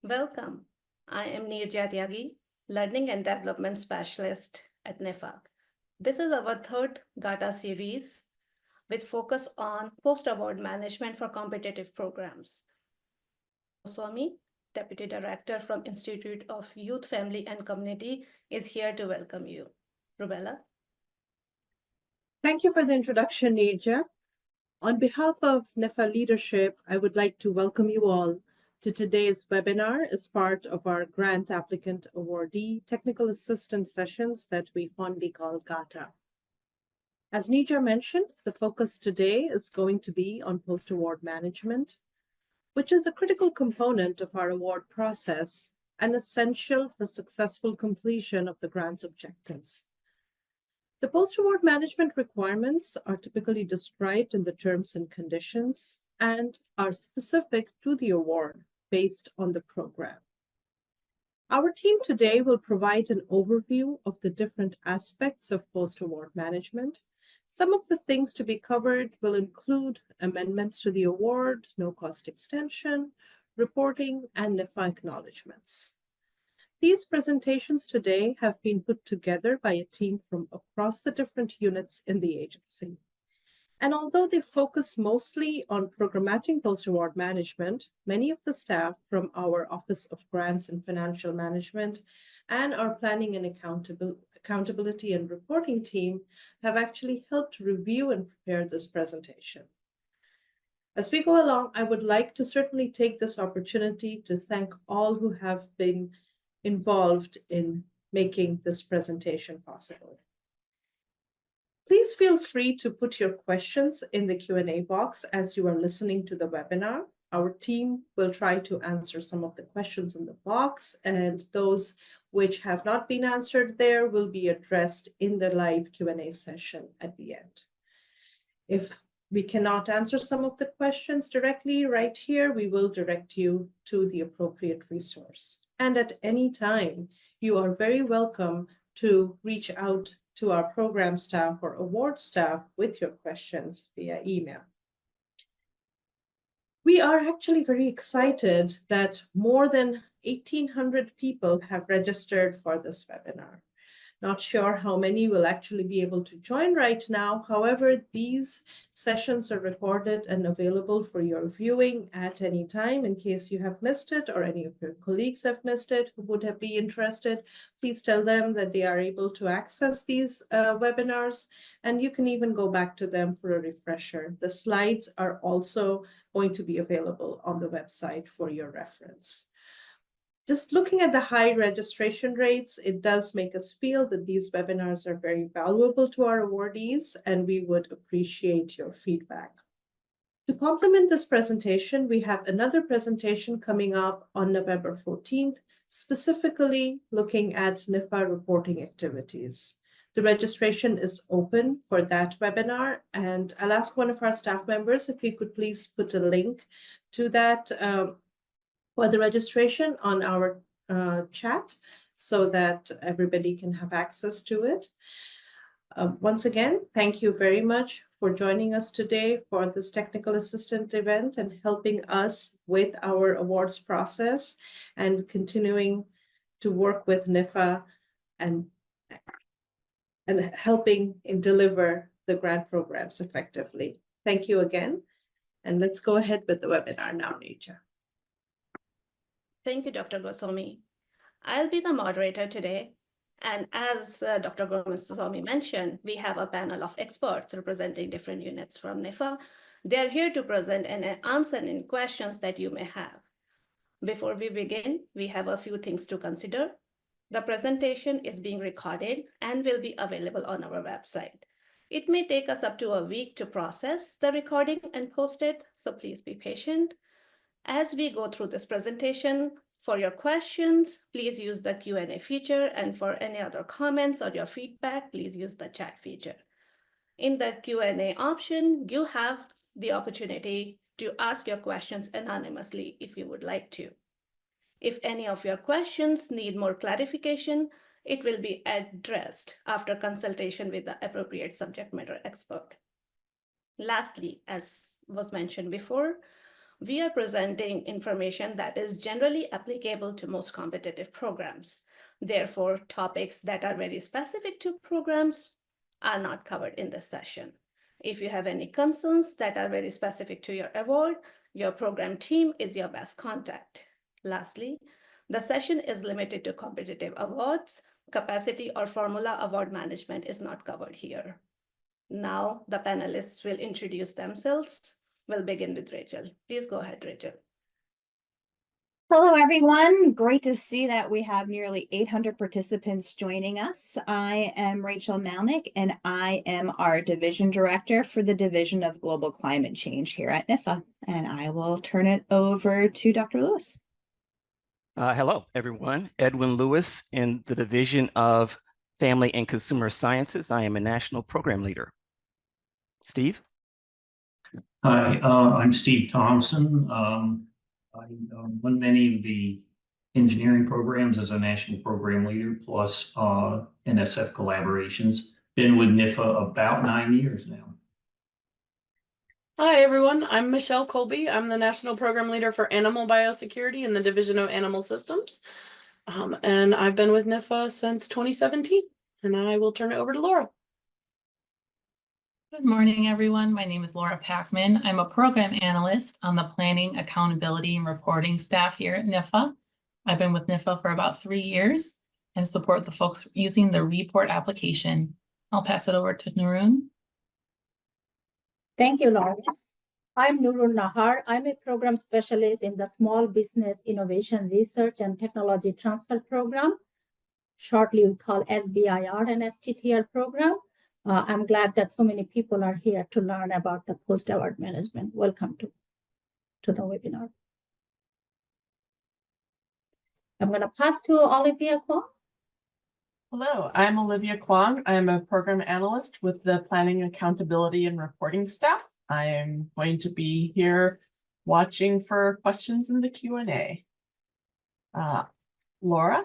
Welcome. I am Neerja Tyagi, Learning and Development Specialist at NIFAG. This is our third GATA series with focus on post-award management for competitive programs. Swami, Deputy Director from Institute of Youth, Family and Community, is here to welcome you. Rubella. Thank you for the introduction, Neerja. On behalf of NIFA leadership, I would like to welcome you all to today's webinar as part of our Grant Applicant Awardee Technical Assistance sessions that we fondly call GATA. As Neerja mentioned, the focus today is going to be on post-award management, which is a critical component of our award process and essential for successful completion of the grant's objectives. The post-award management requirements are typically described in the terms and conditions and are specific to the award based on the program. Our team today will provide an overview of the different aspects of post-award management. Some of the things to be covered will include amendments to the award, no-cost extension, reporting, and NIFA acknowledgements. These presentations today have been put together by a team from across the different units in the agency. And although they focus mostly on programmatic post-award management, many of the staff from our Office of Grants and Financial Management and our Planning and Accountability and Reporting team have actually helped review and prepare this presentation. As we go along, I would like to certainly take this opportunity to thank all who have been involved in making this presentation possible. Please feel free to put your questions in the Q&A box as you are listening to the webinar. Our team will try to answer some of the questions in the box, and those which have not been answered there will be addressed in the live Q&A session at the end. If we cannot answer some of the questions directly right here, we will direct you to the appropriate resource. And at any time, you are very welcome to reach out to our program staff or award staff with your questions via email. We are actually very excited that more than 1,800 people have registered for this webinar. Not sure how many will actually be able to join right now. However, these sessions are recorded and available for your viewing at any time. In case you have missed it or any of your colleagues have missed it who would have been interested, please tell them that they are able to access these webinars, and you can even go back to them for a refresher. The slides are also going to be available on the website for your reference. Just looking at the high registration rates, it does make us feel that these webinars are very valuable to our awardees, and we would appreciate your feedback. To complement this presentation, we have another presentation coming up on November 14th, specifically looking at NIFA reporting activities. The registration is open for that webinar, and I'll ask one of our staff members if we could please put a link to that for the registration on our chat so that everybody can have access to it. Once again, thank you very much for joining us today for this technical assistant event and helping us with our awards process and continuing to work with NIFA and helping in deliver the grant programs effectively. Thank you again, and let's go ahead with the webinar now, Neerja. Thank you, Dr. Goswami. I'll be the moderator today. And as Dr. Goswami mentioned, we have a panel of experts representing different units from NIFA. They're here to present and answer any questions that you may have. Before we begin, we have a few things to consider. The presentation is being recorded and will be available on our website. It may take us up to a week to process the recording and post it, so please be patient. As we go through this presentation, for your questions, please use the Q&A feature, and for any other comments or your feedback, please use the chat feature. In the Q&A option, you have the opportunity to ask your questions anonymously if you would like to. If any of your questions need more clarification, it will be addressed after consultation with the appropriate subject matter expert. Lastly, as was mentioned before, we are presenting information that is generally applicable to most competitive programs. Therefore, topics that are very specific to programs are not covered in this session. If you have any concerns that are very specific to your award, your program team is your best contact. Lastly, the session is limited to competitive awards. Capacity or formula award management is not covered here. Now the panelists will introduce themselves. We'll begin with Rachel. Please go ahead, Rachel. Hello, everyone. Great to see that we have nearly 800 participants joining us. I am Rachel Malnick, and I am our Division Director for the Division of Global Climate Change here at NIFA. And I will turn it over to Dr. Lewis. Hello, everyone. Edwin Lewis in the Division of Family and Consumer Sciences. I am a National Program Leader. Steve? Hi, I'm Steve Thompson. I run many of the engineering programs as a National Program Leader, plus NSF collaborations. Been with NIFA about 9 years now. Hi, everyone. I'm Michelle Colby. I'm the National Program Leader for Animal Biosecurity in the Division of Animal Systems. And I've been with NIFA since 2017. And I will turn it over to Laura. Good morning, everyone. My name is Laura Packman. I'm a program analyst on the planning, accountability, and reporting staff here at NIFA. I've been with NIFA for about 3 years and support the folks using the report application. I'll pass it over to Nurun. Thank you, Laura. I'm Nurun Nahar. I'm a program specialist in the Small Business Innovation Research and Technology Transfer Program. Shortly, we call SBIR and STTR program. I'm glad that so many people are here to learn about the post-award management. Welcome to the webinar. I'm going to pass to Olivia Kwong. Hello, I'm Olivia Kwong. I'm a program analyst with the Planning, Accountability, and Reporting staff. I am going to be here watching for questions in the Q&A. Laura?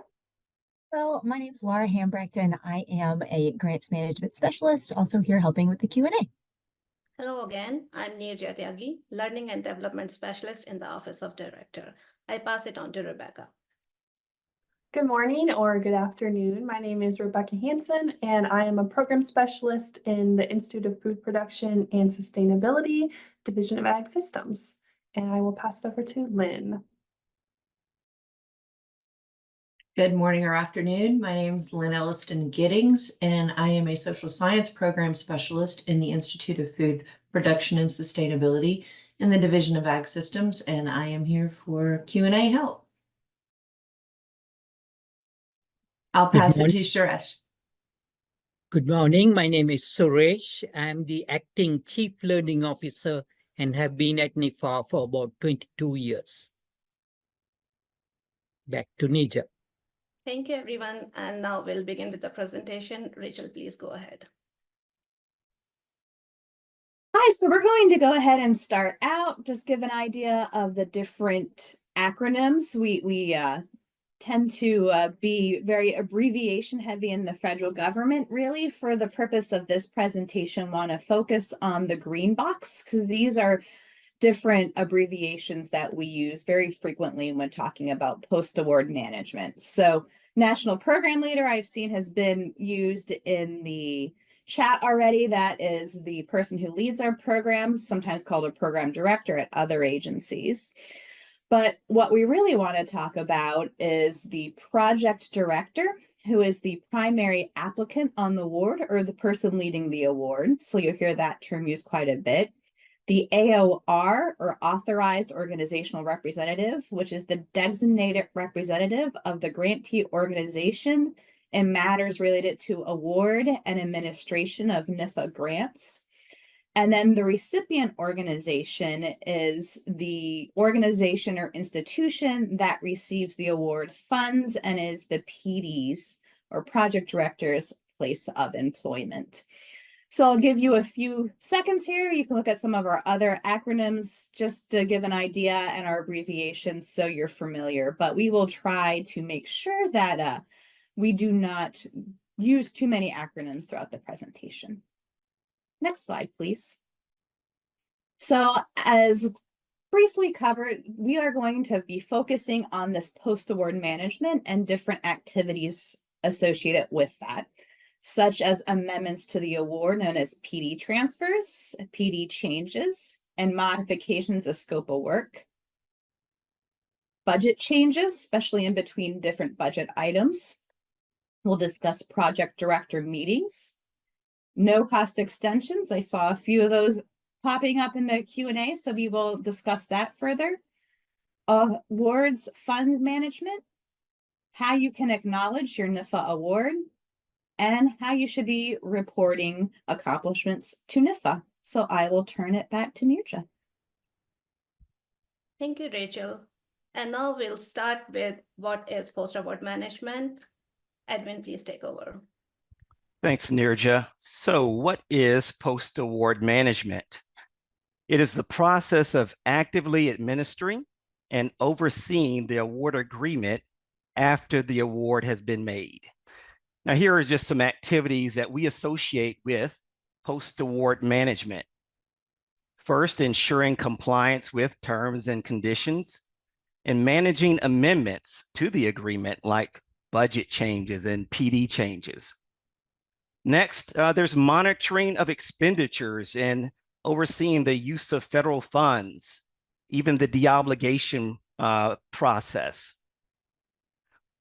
Hello, my name is Laura Hambrecht, and I am a grants management specialist, also here helping with the Q&A. Hello again. I'm Neerja Tyagi, Learning and Development Specialist in the Office of Director. I pass it on to Rebecca. Good morning or good afternoon. My name is Rebecca Hansen, and I am a program specialist in the Institute of Food Production and Sustainability, Division of Ag Systems. And I will pass it over to Lynn. Good morning or afternoon. My name is Lynn Elliston Giddings, and I am a social science program specialist in the Institute of Food Production and Sustainability in the Division of Ag Systems, and I am here for Q&A help. I'll pass it to Suresh. Good morning. My name is Suresh. I'm the acting Chief Learning Officer and have been at NIFA for about 22 years. Back to Neerja. Thank you, everyone. And now we'll begin with the presentation. Rachel, please go ahead. Hi, so we're going to go ahead and start out, just give an idea of the different acronyms. We tend to be very abbreviation heavy in the federal government. Really, for the purpose of this presentation, want to focus on the green box, because these are different abbreviations that we use very frequently when talking about post-award management. So National Program Leader I've seen has been used in the chat already. That is the person who leads our program, sometimes called a program director at other agencies. But what we really want to talk about is the project director, who is the primary applicant on the award or the person leading the award. So you'll hear that term used quite a bit. The AOR, or Authorized Organizational Representative, which is the designated representative of the grantee organization in matters related to award and administration of NIFA grants. And then the recipient organization is the organization or institution that receives the award funds and is the PD's or project director's place of employment. So I'll give you a few seconds here. You can look at some of our other acronyms just to give an idea and our abbreviations so you're familiar, but we will try to make sure that we do not use too many acronyms throughout the presentation. Next slide, please. So as briefly covered, we are going to be focusing on this post-award management and different activities associated with that, such as amendments to the award known as PD transfers, PD changes, and modifications of scope of work, budget changes, especially in between different budget items. We'll discuss project director meetings, no cost extensions. I saw a few of those popping up in the Q&A, so we will discuss that further. Awards fund management, how you can acknowledge your NIFA award, and how you should be reporting accomplishments to NIFA. So I will turn it back to Nirja. Thank you, Rachel. And now we'll start with what is post-award management. Edwin, please take over. Thanks, Nirja. So what is post-award management? It is the process of actively administering and overseeing the award agreement after the award has been made. Now, here are just some activities that we associate with post-award management. First, ensuring compliance with terms and conditions and managing amendments to the agreement like budget changes and PD changes. Next, there's monitoring of expenditures and overseeing the use of federal funds, even the deobligation process.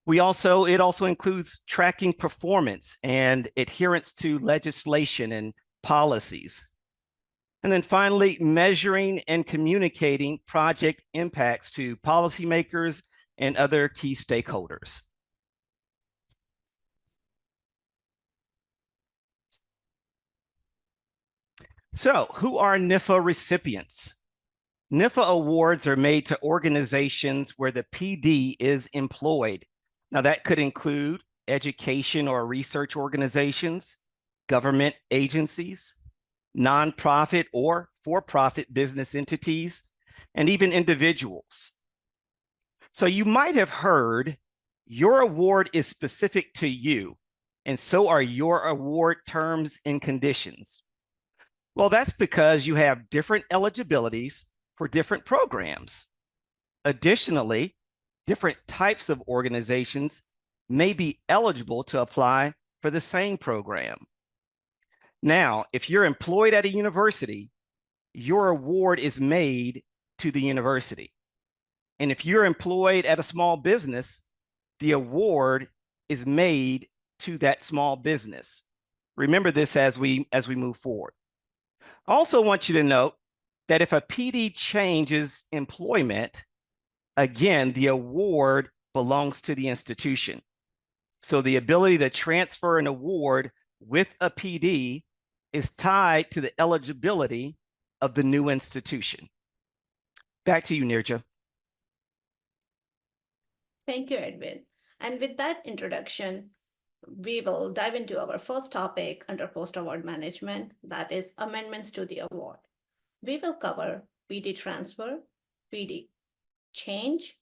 It also includes tracking performance and adherence to legislation and policies. And then finally, measuring and communicating project impacts to policymakers and other key stakeholders. So, who are NIFA recipients? NIFA awards are made to organizations where the PD is employed. Now, that could include education or research organizations, government agencies, nonprofit or for-profit business entities, and even individuals. So you might have heard your award is specific to you, and so are your award terms and conditions. Well, that's because you have different eligibilities for different programs. Additionally, different types of organizations may be eligible to apply for the same program. Now, if you're employed at a university, your award is made to the university. And if you're employed at a small business, the award is made to that small business. Remember this as we move forward. I also want you to note that if a PD changes employment, again, the award belongs to the institution. So the ability to transfer an award with a PD is tied to the eligibility of the new institution. Back to you, Nirja. Thank you, Edwin. And with that introduction, we will dive into our first topic under post-award management, that is amendments to the award. We will cover PD transfer, PD change,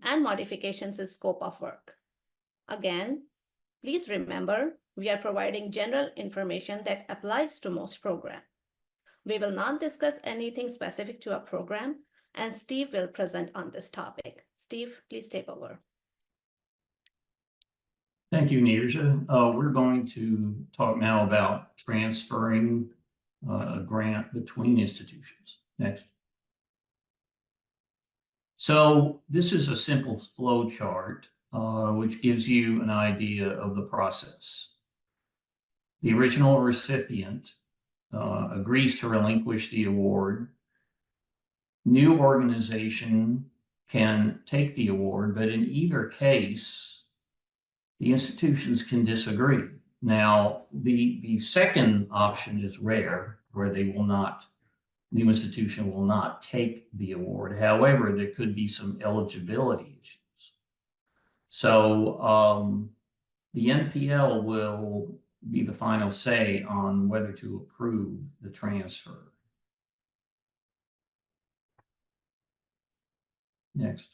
and modifications in scope of work. Again, please remember, we are providing general information that applies to most programs. We will not discuss anything specific to a program, and Steve will present on this topic. Steve, please take over. Thank you, Nirja. We're going to talk now about transferring a grant between institutions. Next. So this is a simple flow chart, which gives you an idea of the process. The original recipient agrees to relinquish the award. New organization can take the award, but in either case, the institutions can disagree. Now, the second option is rare, where they will not, new institution will not take the award. However, there could be some eligibility issues. So the NPL will be the final say on whether to approve the transfer. Next.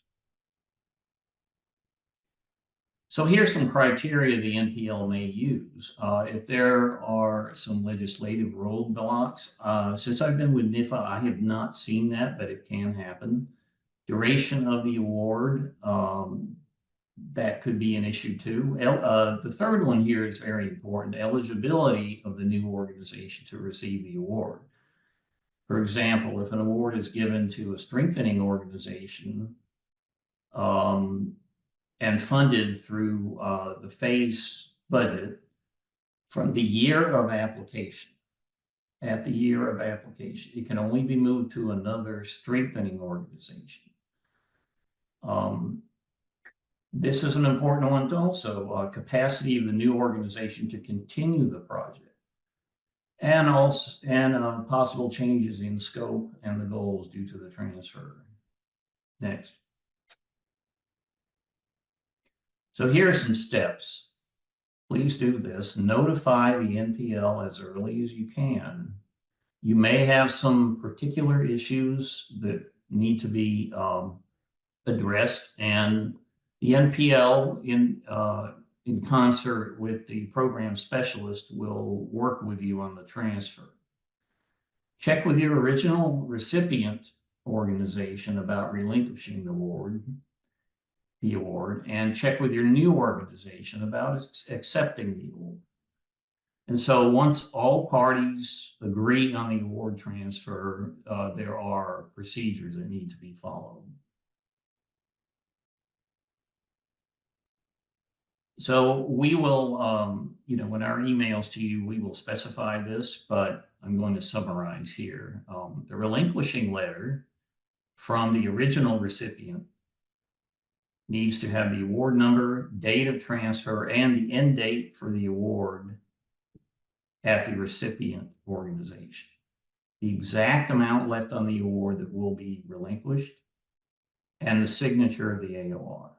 So here's some criteria the NPL may use. If there are some legislative roadblocks, since I've been with NIFA, I have not seen that, but it can happen. Duration of the award, that could be an issue too. The third one here is very important, eligibility of the new organization to receive the award. For example, if an award is given to a strengthening organization, and funded through the phase budget from the year of application. At the year of application, it can only be moved to another strengthening organization. This is an important one also, capacity of the new organization to continue the project. And also, possible changes in scope and the goals due to the transfer. Next. So here are some steps. Please do this. Notify the NPL as early as you can. You may have some particular issues that need to be addressed, and the NPL in concert with the program specialist will work with you on the transfer. Check with your original recipient organization about relinquishing the award, and check with your new organization about accepting the award. And so once all parties agree on the award transfer, there are procedures that need to be followed. So we will, in our emails to you, we will specify this, but I'm going to summarize here. The relinquishing letter from the original recipient needs to have the award number, date of transfer, and the end date for the award at the recipient organization. The exact amount left on the award that will be relinquished, and the signature of the AOR.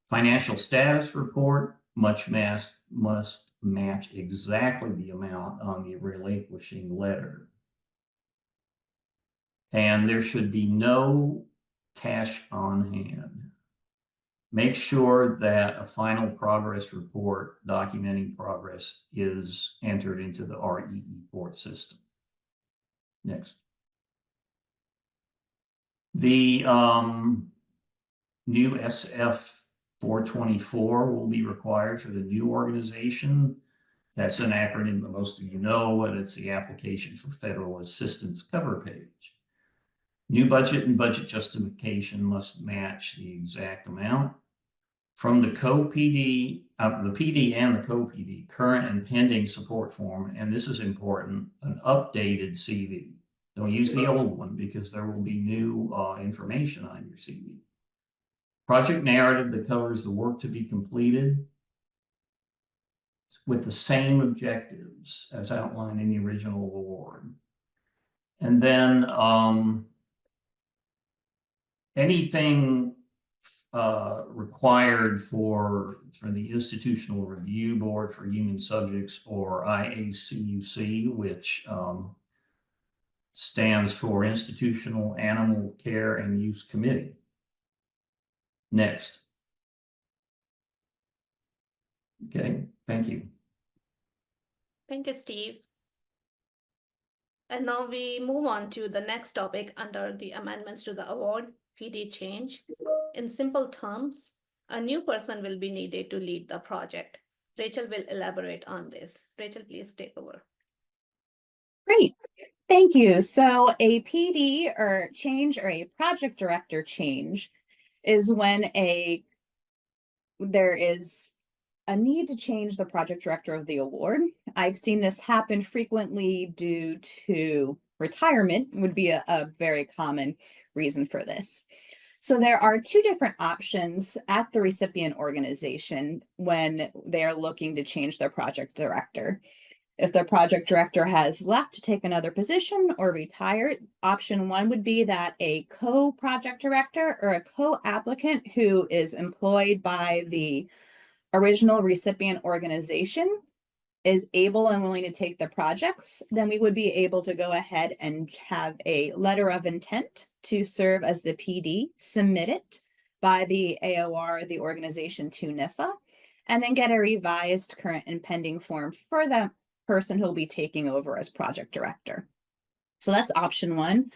Financial status report must match exactly the amount on the relinquishing letter. And there should be no cash on hand. Make sure that a final progress report documenting progress is entered into the REE port system. Next. The new SF 424 will be required for the new organization. That's an acronym that most of you know, but it's the application for federal assistance cover page. New budget and budget justification must match the exact amount. From the co-PD, the PD and the co-PD, current and pending support form, and this is important, an updated CV. Don't use the old one because there will be new information on your CV. Project narrative that covers the work to be completed with the same objectives as outlined in the original award. And then anything required for the Institutional Review Board for Human Subjects, or IACUC, which stands for Institutional Animal Care and Use Committee. Next. Okay, thank you. Thank you, Steve. And now we move on to the next topic under the amendments to the award, PD change. In simple terms, a new person will be needed to lead the project. Rachel will elaborate on this. Rachel, please take over. Great. Thank you. So a PD or change, or a project director change, is when there is a need to change the project director of the award. I've seen this happen frequently due to retirement, would be a very common reason for this. So there are two different options at the recipient organization when they're looking to change their project director. If the project director has left to take another position or retired, option one would be that a co-project director or a co-applicant who is employed by the original recipient organization is able and willing to take the projects, then we would be able to go ahead and have a letter of intent to serve as the PD, submit it by the AOR, the organization, to NIFA, and then get a revised current and pending form for the person who'll be taking over as project director. So that's option one.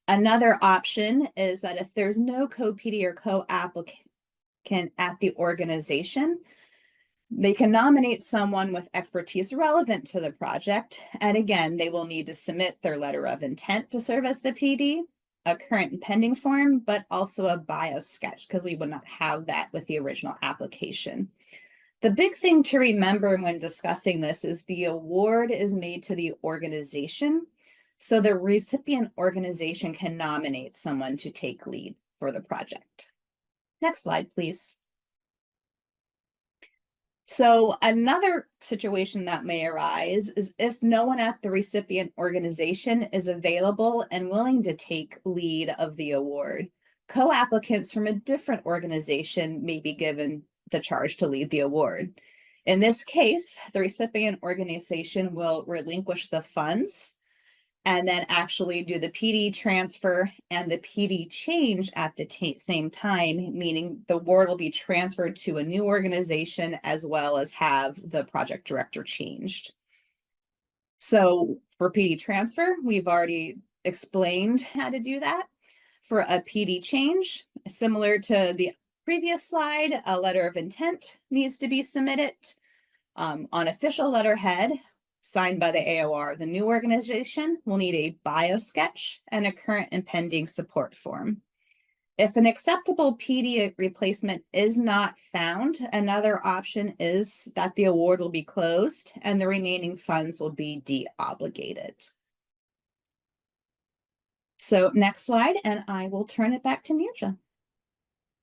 Another option is that if there's no co-PD or co-applicant at the organization, they can nominate someone with expertise relevant to the project. And again, they will need to submit their letter of intent to serve as the PD, a current and pending form, but also a bio sketch, because we would not have that with the original application. The big thing to remember when discussing this is the award is made to the organization. So the recipient organization can nominate someone to take lead for the project. Next slide, please. So another situation that may arise is if no one at the recipient organization is available and willing to take lead of the award, co-applicants from a different organization may be given the charge to lead the award. In this case, the recipient organization will relinquish the funds and then actually do the PD transfer and the PD change at the same time, meaning the award will be transferred to a new organization as well as have the project director changed. So for PD transfer, we've already explained how to do that. For a PD change, similar to the previous slide, a letter of intent needs to be submitted on official letterhead signed by the AOR. The new organization will need a bio sketch and a current and pending support form. If an acceptable PD replacement is not found, another option is that the award will be closed and the remaining funds will be de-obligated. So next slide, and I will turn it back to Nirja.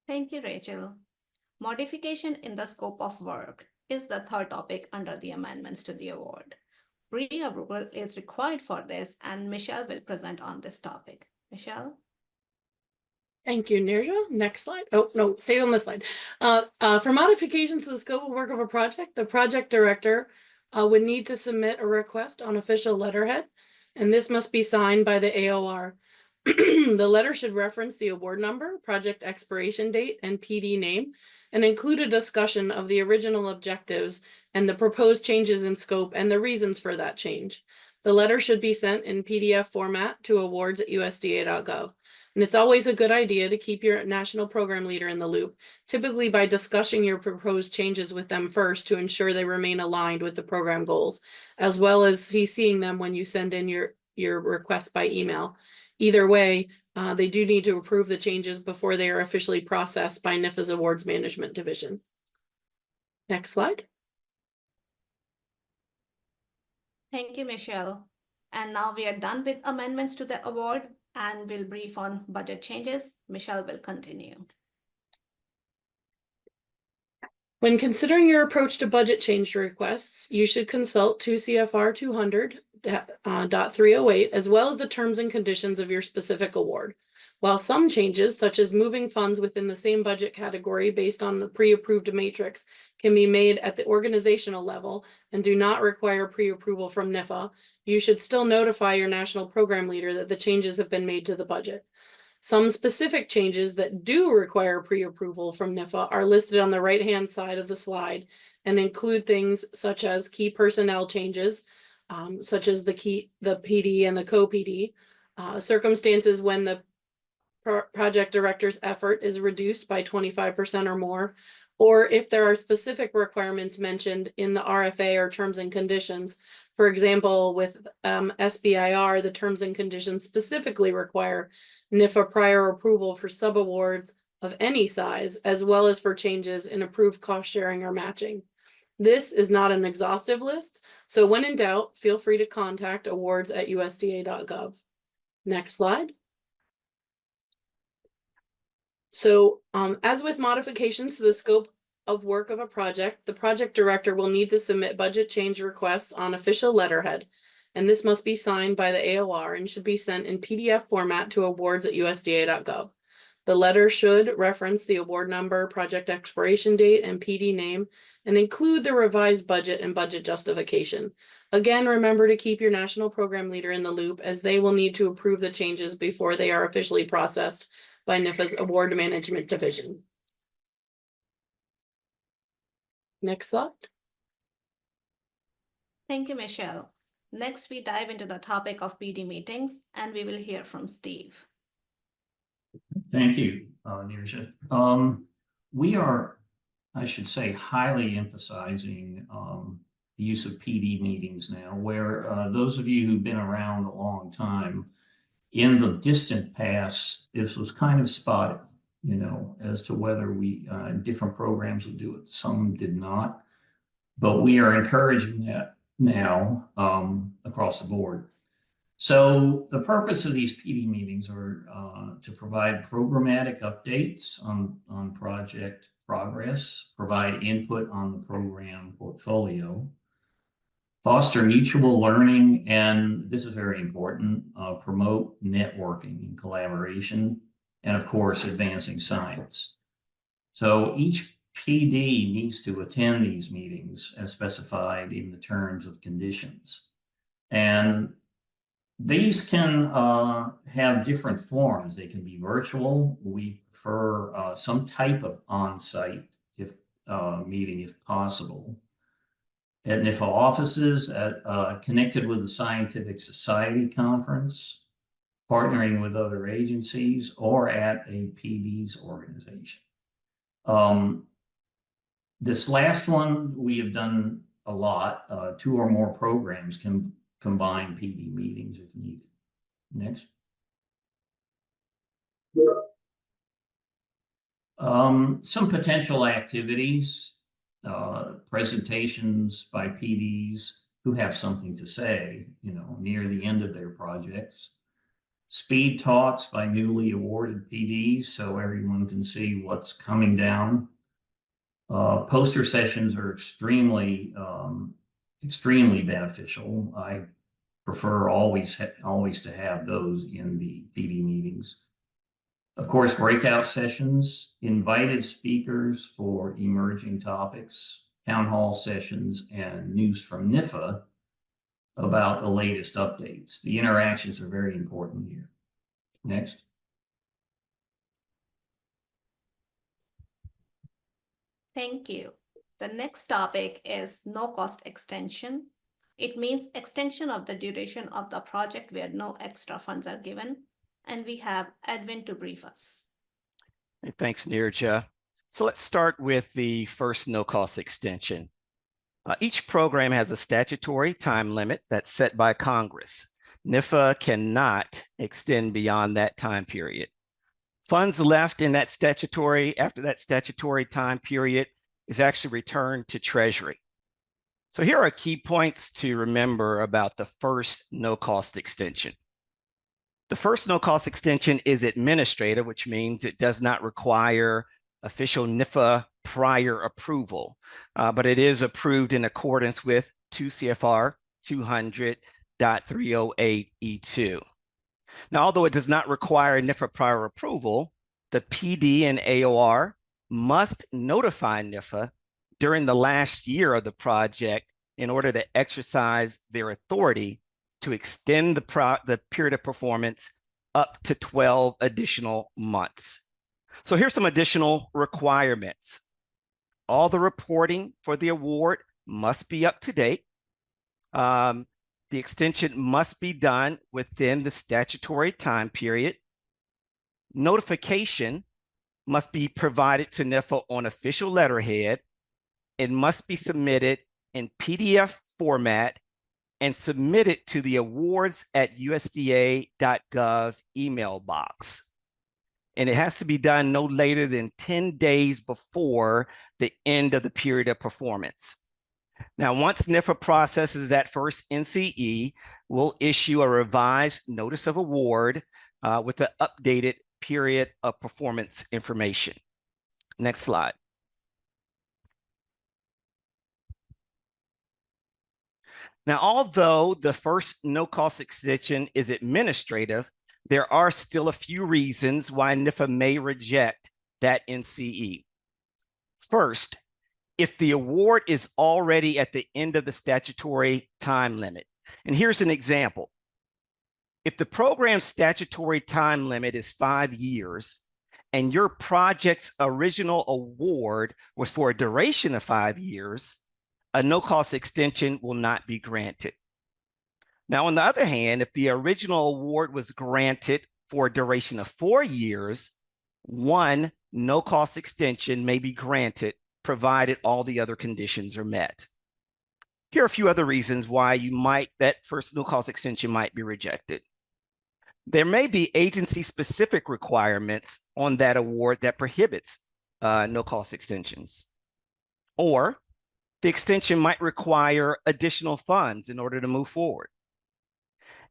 Thank you, Rachel. Modification in the scope of work is the third topic under the amendments to the award. Pre-approval is required for this, and Michelle will present on this topic. Michelle? Thank you, Nirja. Next slide. Oh, no, stay on this slide. For modifications to the scope of work of a project, the project director would need to submit a request on official letterhead, and this must be signed by the AOR. The letter should reference the award number, project expiration date, and PD name, and include a discussion of the original objectives and the proposed changes in scope and the reasons for that change. The letter should be sent in PDF format to awards@usda.gov. And it's always a good idea to keep your national program leader in the loop, typically by discussing your proposed changes with them first to ensure they remain aligned with the program goals, as well as he's seeing them when you send in your request by email. Either way, they do need to approve the changes before they are officially processed by NIFA's Awards Management Division. Next slide. Thank you, Michelle. And now we are done with amendments to the award and we'll brief on budget changes. Michelle will continue. When considering your approach to budget change requests, you should consult 2 CFR 200.308 as well as the terms and conditions of your specific award. While some changes, such as moving funds within the same budget category based on the pre-approved matrix, can be made at the organizational level and do not require pre-approval from NIFA, you should still notify your national program leader that the changes have been made to the budget. Some specific changes that do require pre-approval from NIFA are listed on the right-hand side of the slide and include things such as key personnel changes, such as the PD and the co-PD, circumstances when the project director's effort is reduced by 25% or more, or if there are specific requirements mentioned in the RFA or terms and conditions. For example, with SBIR, the terms and conditions specifically require NIFA prior approval for subawards of any size, as well as for changes in approved cost sharing or matching. This is not an exhaustive list, so when in doubt, feel free to contact awards@usda.gov. Next slide. So as with modifications to the scope of work of a project, the project director will need to submit budget change requests on official letterhead, and this must be signed by the AOR and should be sent in PDF format to awards@usda.gov. The letter should reference the award number, project expiration date, and PD name, and include the revised budget and budget justification. Again, remember to keep your national program leader in the loop, as they will need to approve the changes before they are officially processed by NIFA's Award Management Division. Next slide. Thank you, Michelle. Next, we dive into the topic of PD meetings, and we will hear from Steve. Thank you, Neerja. We are, I should say, highly emphasizing the use of PD meetings now, where those of you who've been around a long time, in the distant past, this was kind of spotted, you know, as to whether we, different programs would do it, some did not. But we are encouraging that now across the board. So the purpose of these PD meetings are to provide programmatic updates on project progress, provide input on the program portfolio, foster mutual learning, and this is very important, promote networking and collaboration, and of course, advancing science. So each PD needs to attend these meetings as specified in the terms of conditions. And these can have different forms. They can be virtual. We prefer some type of on-site meeting if possible. At NIFA offices, connected with the Scientific Society Conference, partnering with other agencies, or at a PD's organization. This last one, we have done a lot. 2 or more programs can combine PD meetings if needed. Next. Some potential activities, presentations by PDs who have something to say, you know, near the end of their projects. Speed talks by newly awarded PDs so everyone can see what's coming down. Poster sessions are extremely beneficial. I prefer always to have those in the PD meetings. Of course, breakout sessions, invited speakers for emerging topics, town hall sessions, and news from NIFA about the latest updates. The interactions are very important here. Next. Thank you. The next topic is no-cost extension. It means extension of the duration of the project where no extra funds are given. And we have Edwin to brief us. Hey, thanks, Neerja. So let's start with the first no-cost extension. Each program has a statutory time limit that's set by Congress. NIFA cannot extend beyond that time period. Funds left in that after that statutory time period is actually returned to Treasury. So here are key points to remember about the first no-cost extension. The first no-cost extension is administrative, which means it does not require official NIFA prior approval, but it is approved in accordance with 2 CFR 200.308E2. Now, although it does not require NIFA prior approval, the PD and AOR must notify NIFA during the last year of the project in order to exercise their authority to extend the period of performance up to 12 additional months. So here's some additional requirements. All the reporting for the award must be up to date. The extension must be done within the statutory time period. Notification must be provided to NIFA on official letterhead. It must be submitted in PDF format and submitted to the awards@usda.gov email box. And it has to be done no later than 10 days before the end of the period of performance. Now, once NIFA processes that first NCE, we'll issue a revised notice of award with the updated period of performance information. Next slide. Now, although the first no-cost extension is administrative, there are still a few reasons why NIFA may reject that NCE. First, if the award is already at the end of the statutory time limit. And here's an example. If the program's statutory time limit is 5 years and your project's original award was for a duration of 5 years, a no-cost extension will not be granted. Now, on the other hand, if the original award was granted for a duration of 4 years, one no-cost extension may be granted, provided all the other conditions are met. Here are a few other reasons why that first no-cost extension might be rejected. There may be agency-specific requirements on that award that prohibits no-cost extensions. Or the extension might require additional funds in order to move forward.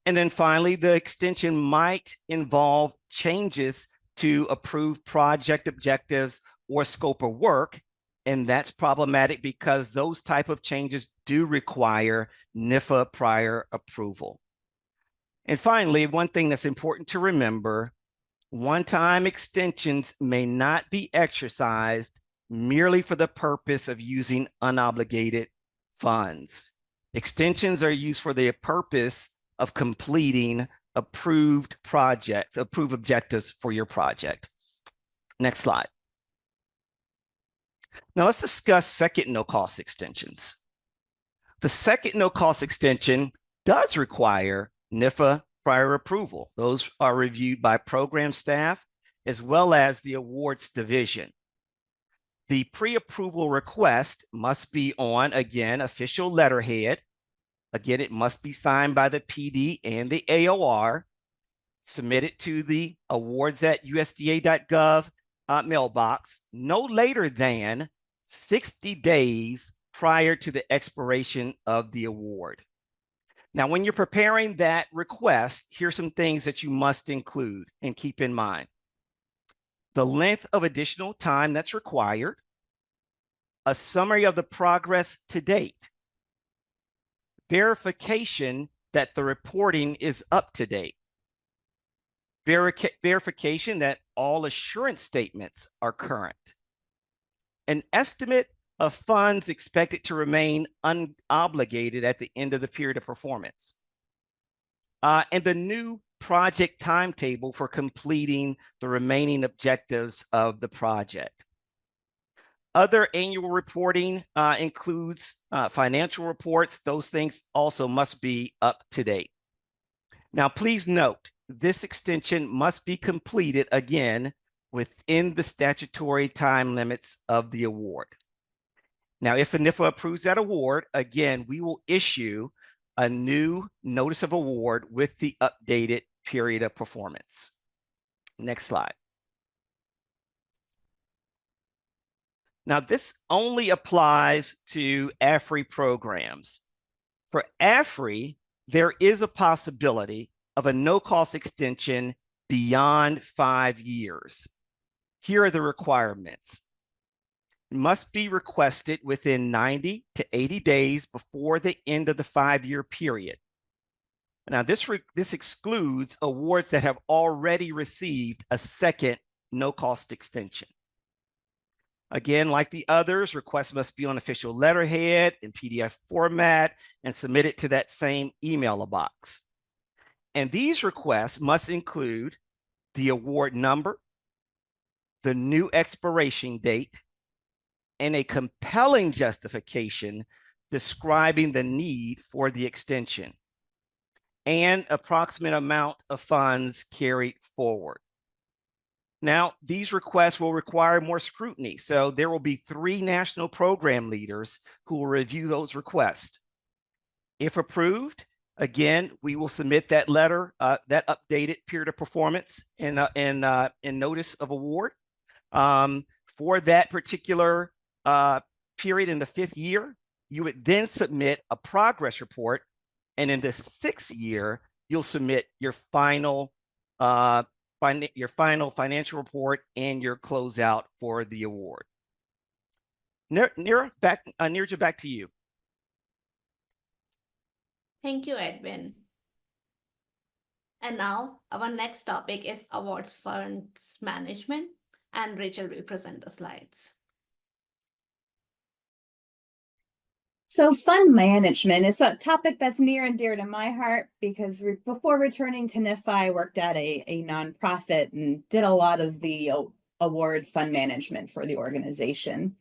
And then finally, the extension might involve changes to approved project objectives or scope of work, and that's problematic because those type of changes do require NIFA prior approval. And finally, one thing that's important to remember, one-time extensions may not be exercised merely for the purpose of using unobligated funds. Extensions are used for the purpose of completing approved objectives for your project. Next slide. Now let's discuss second no-cost extensions. The second no-cost extension does require NIFA prior approval. Those are reviewed by program staff as well as the awards division. The pre-approval request must be on, again, official letterhead. Again, it must be signed by the PD and the AOR, submitted to the awards@usda.gov mailbox no later than 60 days prior to the expiration of the award. Now, when you're preparing that request, here's some things that you must include and keep in mind. The length of additional time that's required, a summary of the progress to date, verification that the reporting is up to date, verification that all assurance statements are current, an estimate of funds expected to remain unobligated at the end of the period of performance, and the new project timetable for completing the remaining objectives of the project. Other annual reporting includes financial reports. Those things also must be up to date. Now, please note, this extension must be completed again within the statutory time limits of the award. Now, if NIFA approves that award, again, we will issue a new notice of award with the updated period of performance. Next slide. Now, this only applies to AFRI programs. For AFRI, there is a possibility of a no-cost extension beyond 5 years. Here are the requirements. It must be requested within 90 to 80 days before the end of the 5-year period. Now, this excludes awards that have already received a second no-cost extension. Again, like the others, requests must be on official letterhead in PDF format and submitted to that same email box. And these requests must include the award number, the new expiration date, and a compelling justification describing the need for the extension and approximate amount of funds carried forward. Now, these requests will require more scrutiny. So there will be 3 national program leaders who will review those requests. If approved, again, we will submit that letter, that updated period of performance and notice of award. For that particular period in the 5th year, you would then submit a progress report. And in the 6th year, you'll submit your final financial report and your closeout for the award. Neerja, back to you. Thank you, Edwin. And now our next topic is awards funds management, and Rachel will present the slides. So fund management is a topic that's near and dear to my heart because before returning to NIFA, I worked at a nonprofit and did a lot of the award fund management for the organization.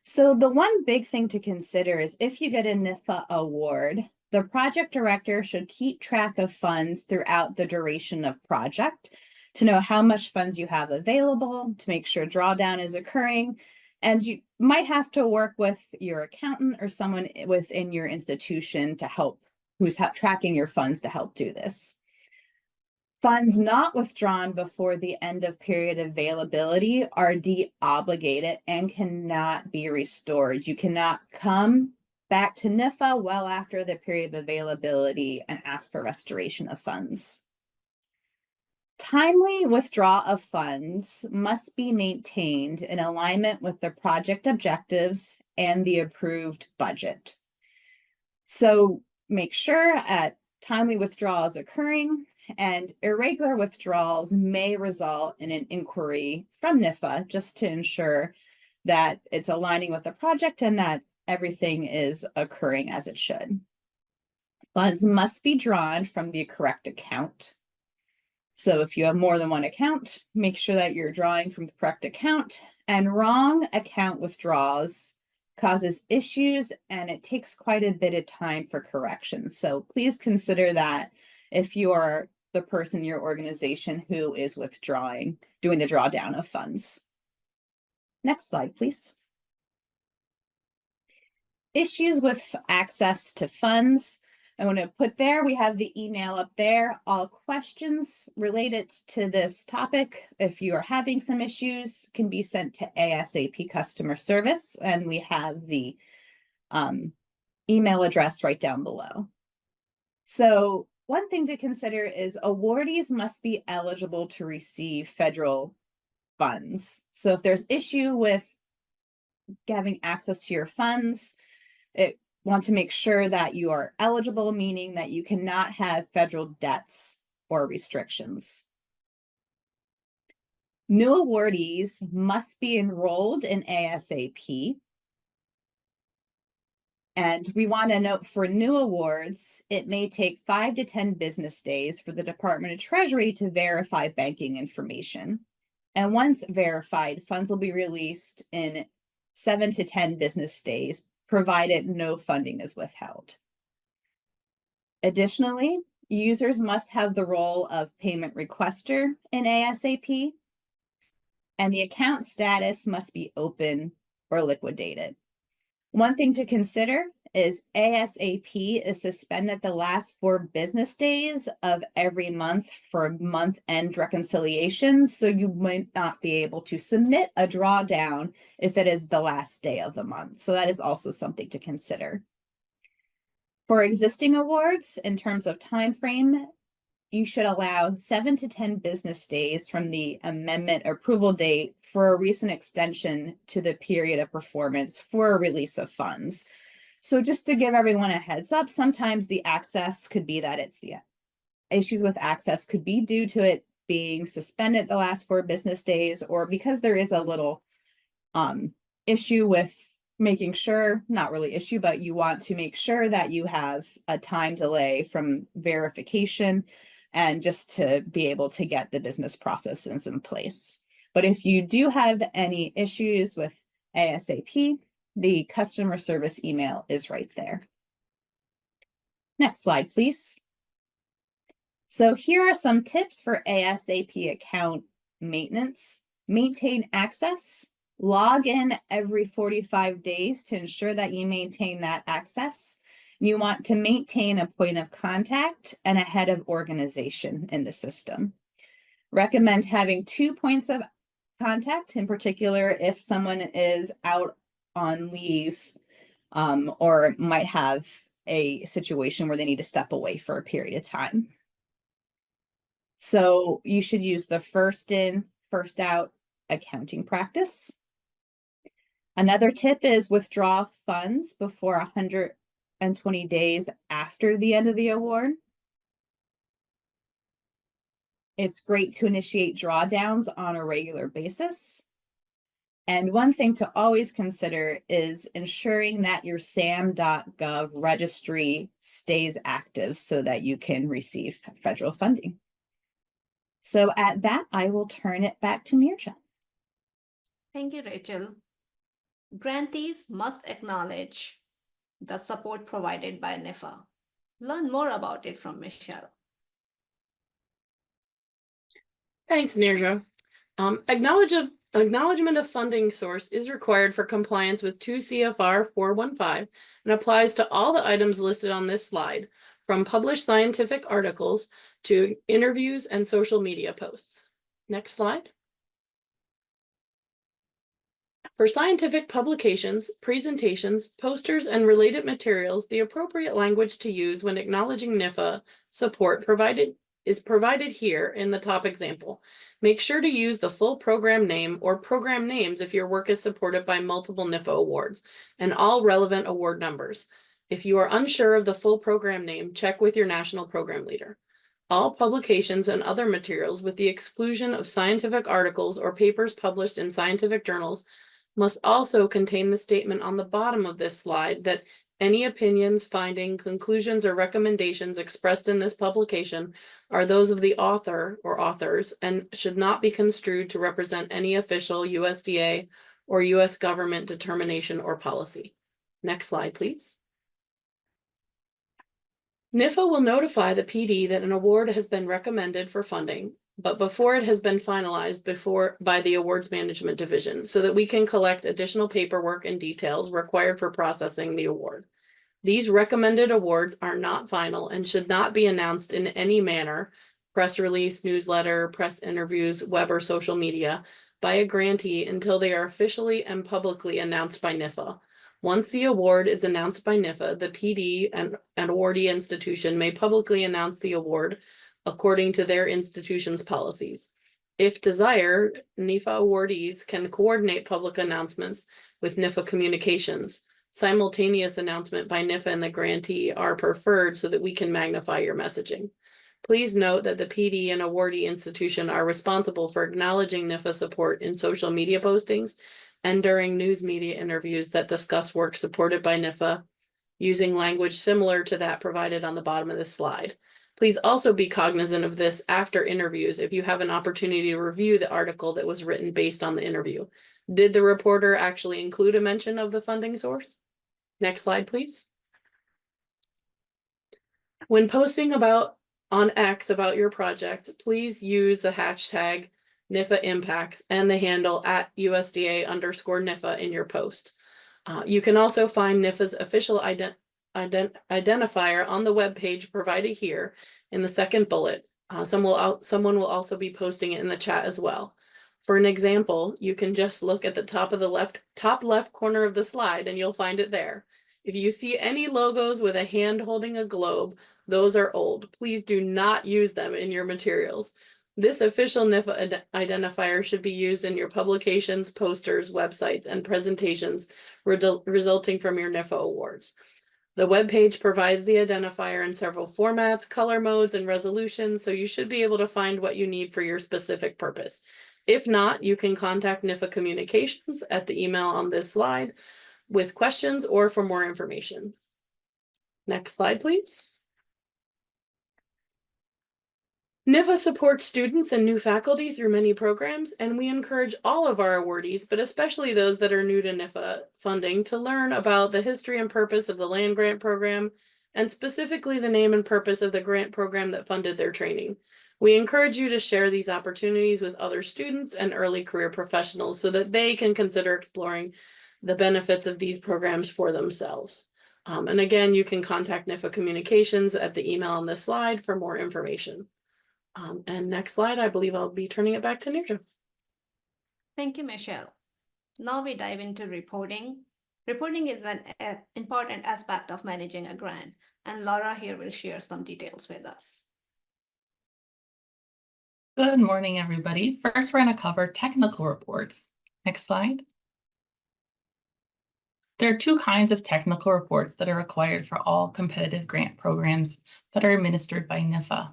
So the one big thing to consider is if you get a NIFA award, the project director should keep track of funds throughout the duration of project to know how much funds you have available, to make sure drawdown is occurring. And you might have to work with your accountant or someone within your institution to help, who's tracking your funds to help do this. Funds not withdrawn before the end of period availability are de-obligated and cannot be restored. You cannot come back to NIFA well after the period of availability and ask for restoration of funds. Timely withdrawal of funds must be maintained in alignment with the project objectives and the approved budget. So make sure timely withdrawals occurring, and irregular withdrawals may result in an inquiry from NIFA just to ensure that it's aligning with the project and that everything is occurring as it should. Funds must be drawn from the correct account. So if you have more than one account, make sure that you're drawing from the correct account, and wrong account withdrawals causes issues and it takes quite a bit of time for correction. So please consider that if you are the person in your organization who is withdrawing, doing the drawdown of funds. Next slide, please. Issues with access to funds. I want to put there, we have the email up there. All questions related to this topic, if you are having some issues, can be sent to ASAP customer service, and we have the email address right down below. So one thing to consider is awardees must be eligible to receive federal funds. So if there's issue with having access to your funds, want to make sure that you are eligible, meaning that you cannot have federal debts or restrictions. New awardees must be enrolled in ASAP. And we want to note for new awards, it may take 5 to 10 business days for the Department of Treasury to verify banking information. And once verified, funds will be released in 7 to 10 business days, provided no funding is withheld. Additionally, users must have the role of payment requester in ASAP, and the account status must be open or liquidated. One thing to consider is ASAP is suspended the last 4 business days of every month for month-end reconciliations, so you might not be able to submit a drawdown if it is the last day of the month. So that is also something to consider. For existing awards, in terms of time frame, you should allow 7 to 10 business days from the amendment approval date for a recent extension to the period of performance for a release of funds. So just to give everyone a heads up, sometimes the access could be that it's the issues with access could be due to it being suspended the last 4 business days, or because there is a little issue with making sure, not really issue, but you want to make sure that you have a time delay from verification and just to be able to get the business processes in place. But if you do have any issues with ASAP, the customer service email is right there. Next slide, please. So here are some tips for ASAP account maintenance. Maintain access. Log in every 45 days to ensure that you maintain that access. You want to maintain a point of contact and a head of organization in the system. Recommend having 2 points of contact, in particular if someone is out on leave or might have a situation where they need to step away for a period of time. So you should use the first in, first out accounting practice. Another tip is withdraw funds before 120 days after the end of the award. It's great to initiate drawdowns on a regular basis. And one thing to always consider is ensuring that your SAM.gov registry stays active so that you can receive federal funding. So at that, I will turn it back to Nirja. Thank you, Rachel. Grantees must acknowledge the support provided by NIFA. Learn more about it from Michelle. Thanks, Nirja. Acknowledgement of funding source is required for compliance with 2 CFR 415 and applies to all the items listed on this slide, from published scientific articles to interviews and social media posts. Next slide. For scientific publications, presentations, posters, and related materials, the appropriate language to use when acknowledging NIFA support is provided here in the top example. Make sure to use the full program name or program names if your work is supported by multiple NIFA awards and all relevant award numbers. If you are unsure of the full program name, check with your national program leader. All publications and other materials, with the exclusion of scientific articles or papers published in scientific journals, must also contain the statement on the bottom of this slide that any opinions, findings, conclusions, or recommendations expressed in this publication are those of the author or authors and should not be construed to represent any official USDA or US government determination or policy. Next slide, please. NIFA will notify the PD that an award has been recommended for funding, but before it has been finalized by the awards management division, so that we can collect additional paperwork and details required for processing the award. These recommended awards are not final and should not be announced in any manner, press release, newsletter, press interviews, web or social media, by a grantee until they are officially and publicly announced by NIFA. Once the award is announced by NIFA, the PD and awardee institution may publicly announce the award according to their institution's policies. If desired, NIFA awardees can coordinate public announcements with NIFA communications. Simultaneous announcement by NIFA and the grantee are preferred so that we can magnify your messaging. Please note that the PD and awardee institution are responsible for acknowledging NIFA support in social media postings and during news media interviews that discuss work supported by NIFA using language similar to that provided on the bottom of this slide. Please also be cognizant of this after interviews if you have an opportunity to review the article that was written based on the interview. Did the reporter actually include a mention of the funding source? Next slide, please. When posting on X about your project, please use the hashtag NIFA Impacts and the handle @USDA_NIFA in your post. You can also find NIFA's official identifier on the webpage provided here in the second bullet. Someone will also be posting it in the chat as well. For an example, you can just look at the top left corner of the slide and you'll find it there. If you see any logos with a hand holding a globe, those are old. Please do not use them in your materials. This official NIFA identifier should be used in your publications, posters, websites, and presentations resulting from your NIFA awards. The webpage provides the identifier in several formats, color modes, and resolutions, so you should be able to find what you need for your specific purpose. If not, you can contact NIFA Communications at the email on this slide with questions or for more information. Next slide, please. NIFA supports students and new faculty through many programs, and we encourage all of our awardees, but especially those that are new to NIFA funding, to learn about the history and purpose of the land grant program, and specifically the name and purpose of the grant program that funded their training. We encourage you to share these opportunities with other students and early career professionals so that they can consider exploring the benefits of these programs for themselves. And again, you can contact NIFA Communications at the email on this slide for more information. And next slide, I believe I'll be turning it back to Nirja. Thank you, Michelle. Now we dive into reporting. Reporting is an important aspect of managing a grant, and Laura here will share some details with us. Good morning, everybody. First, we're going to cover technical reports. Next slide. There are two kinds of technical reports that are required for all competitive grant programs that are administered by NIFA.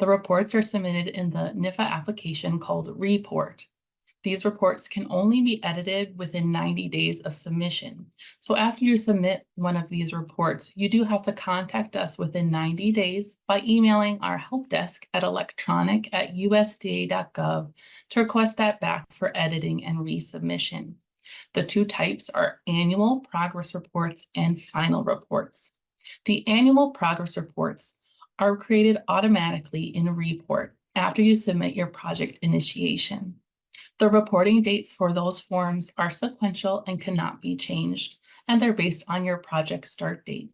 The reports are submitted in the NIFA application called Report. These reports can only be edited within 90 days of submission. So after you submit one of these reports, you do have to contact us within 90 days by emailing our help desk at electronic@usda.gov to request that back for editing and resubmission. The two types are annual progress reports and final reports. The annual progress reports are created automatically in Report after you submit your project initiation. The reporting dates for those forms are sequential and cannot be changed, and they're based on your project start date.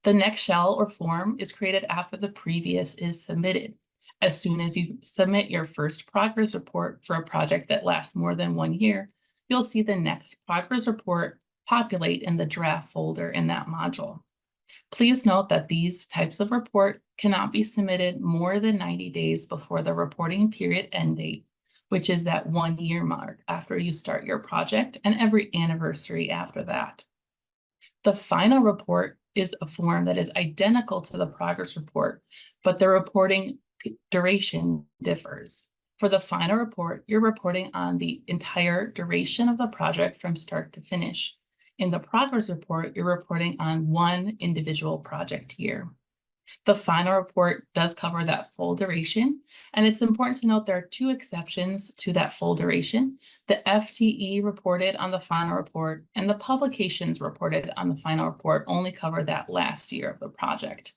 The next shell or form is created after the previous is submitted. As soon as you submit your first progress report for a project that lasts more than 1 year, you'll see the next progress report populate in the draft folder in that module. Please note that these types of report cannot be submitted more than 90 days before the reporting period end date, which is that 1 year mark after you start your project and every anniversary after that. The final report is a form that is identical to the progress report, but the reporting duration differs. For the final report, you're reporting on the entire duration of the project from start to finish. In the progress report, you're reporting on one individual project year. The final report does cover that full duration, and it's important to note there are two exceptions to that full duration. The FTE reported on the final report and the publications reported on the final report only cover that last year of the project.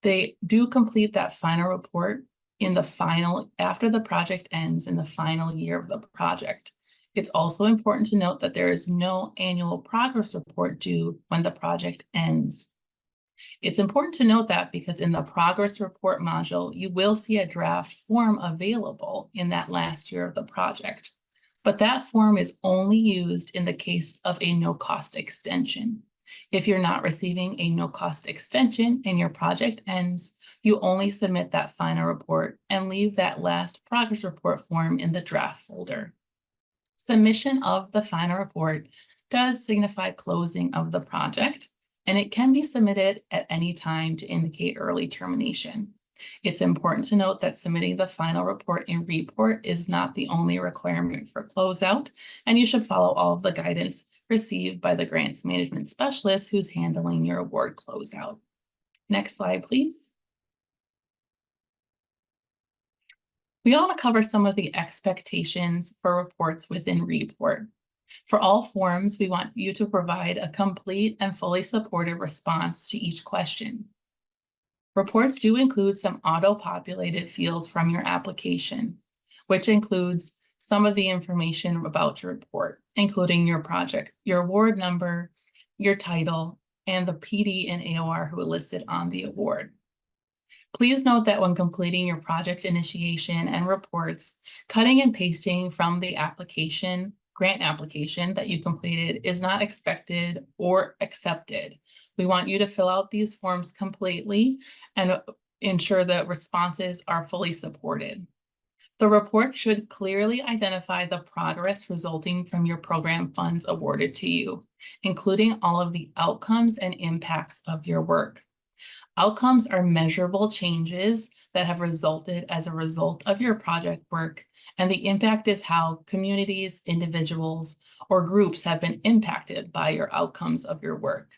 They do complete that final report in the final, after the project ends in the final year of the project. It's also important to note that there is no annual progress report due when the project ends. It's important to note that because in the progress report module, you will see a draft form available in that last year of the project, but that form is only used in the case of a no-cost extension. If you're not receiving a no-cost extension and your project ends, you only submit that final report and leave that last progress report form in the draft folder. Submission of the final report does signify closing of the project, and it can be submitted at any time to indicate early termination. It's important to note that submitting the final report in Report is not the only requirement for closeout, and you should follow all of the guidance received by the grants management specialist who's handling your award closeout. Next slide, please. We want to cover some of the expectations for reports within Report. For all forms, we want you to provide a complete and fully supported response to each question. Reports do include some auto-populated fields from your application, which includes some of the information about your report, including your project, your award number, your title, and the PD and AOR who are listed on the award. Please note that when completing your project initiation and reports, cutting and pasting from the application, grant application that you completed is not expected or accepted. We want you to fill out these forms completely and ensure that responses are fully supported. The report should clearly identify the progress resulting from your program funds awarded to you, including all of the outcomes and impacts of your work. Outcomes are measurable changes that have resulted as a result of your project work, and the impact is how communities, individuals, or groups have been impacted by your outcomes of your work.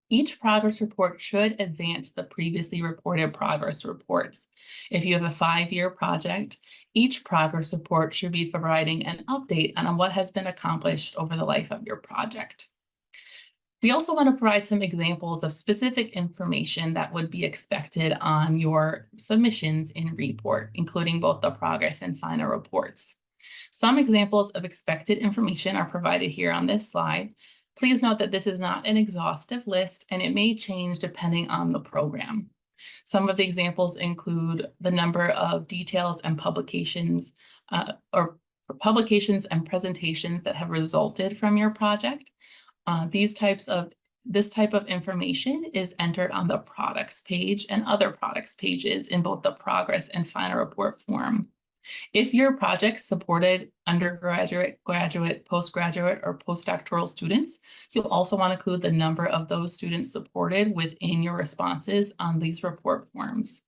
Each progress report should advance the previously reported progress reports. If you have a 5-year project, each progress report should be providing an update on what has been accomplished over the life of your project. We also want to provide some examples of specific information that would be expected on your submissions in Report, including both the progress and final reports. Some examples of expected information are provided here on this slide. Please note that this is not an exhaustive list and it may change depending on the program. Some of the examples include the number of details and publications or publications and presentations that have resulted from your project. This type of information is entered on the products page and other products pages in both the progress and final report form. If your project supported undergraduate, graduate, postgraduate, or postdoctoral students, you'll also want to include the number of those students supported within your responses on these report forms.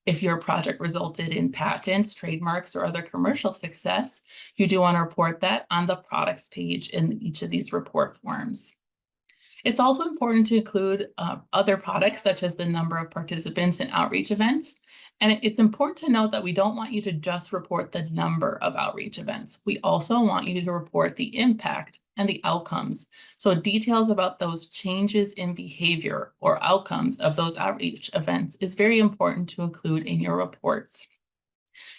If your project resulted in patents, trademarks, or other commercial success, you do want to report that on the products page in each of these report forms. It's also important to include other products, such as the number of participants in outreach events. And it's important to note that we don't want you to just report the number of outreach events. We also want you to report the impact and the outcomes. So details about those changes in behavior or outcomes of those outreach events is very important to include in your reports.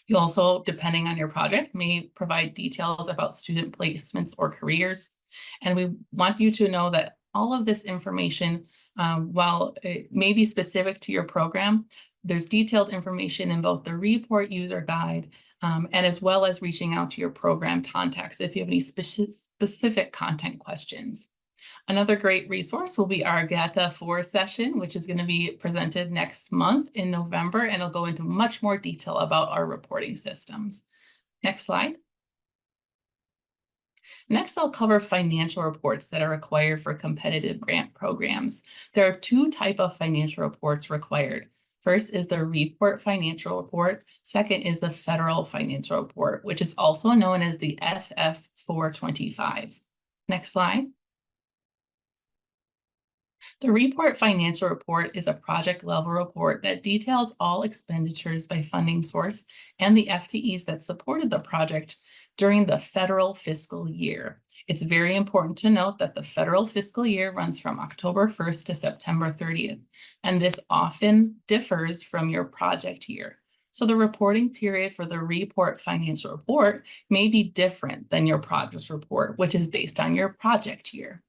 You also, depending on your project, may provide details about student placements or careers. And we want you to know that all of this information, while it may be specific to your program, there's detailed information in both the report user guide and as well as reaching out to your program contacts if you have any specific content questions. Another great resource will be our GATA 4 session, which is going to be presented next month in November, and it'll go into much more detail about our reporting systems. Next slide. Next, I'll cover financial reports that are required for competitive grant programs. There are two types of financial reports required. First is the report financial report. Second is the federal financial report, which is also known as the SF 425. Next slide. The report financial report is a project level report that details all expenditures by funding source and the FTEs that supported the project during the federal fiscal year. It's very important to note that the federal fiscal year runs from October 1st to September 30th, and this often differs from your project year. So the reporting period for the report financial report may be different than your progress report, which is based on your project year.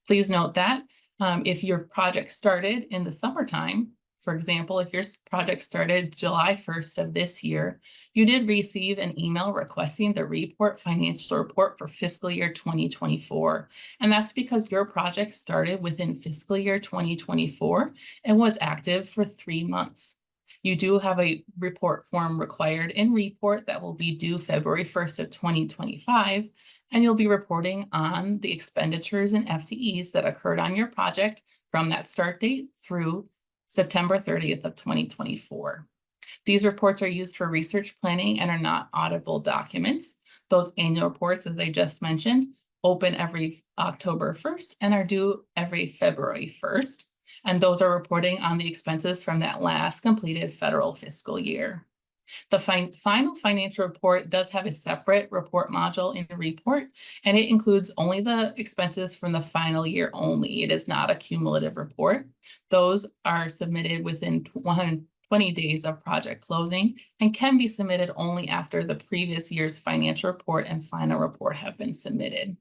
Please note that if your project started in the summertime, for example, if your project started July 1st of this year, you did receive an email requesting the report financial report for fiscal year 2024. And that's because your project started within fiscal year 2024 and was active for 3 months. You do have a report form required in report that will be due February 1st of 2025. And you'll be reporting on the expenditures and FTEs that occurred on your project from that start date through September 30th of 2024. These reports are used for research planning and are not auditable documents. Those annual reports, as I just mentioned, open every October 1st and are due every February 1st. And those are reporting on the expenses from that last completed federal fiscal year. The final financial report does have a separate report module in the report, and it includes only the expenses from the final year only. It is not a cumulative report. Those are submitted within 120 days of project closing and can be submitted only after the previous year's financial report and final report have been submitted.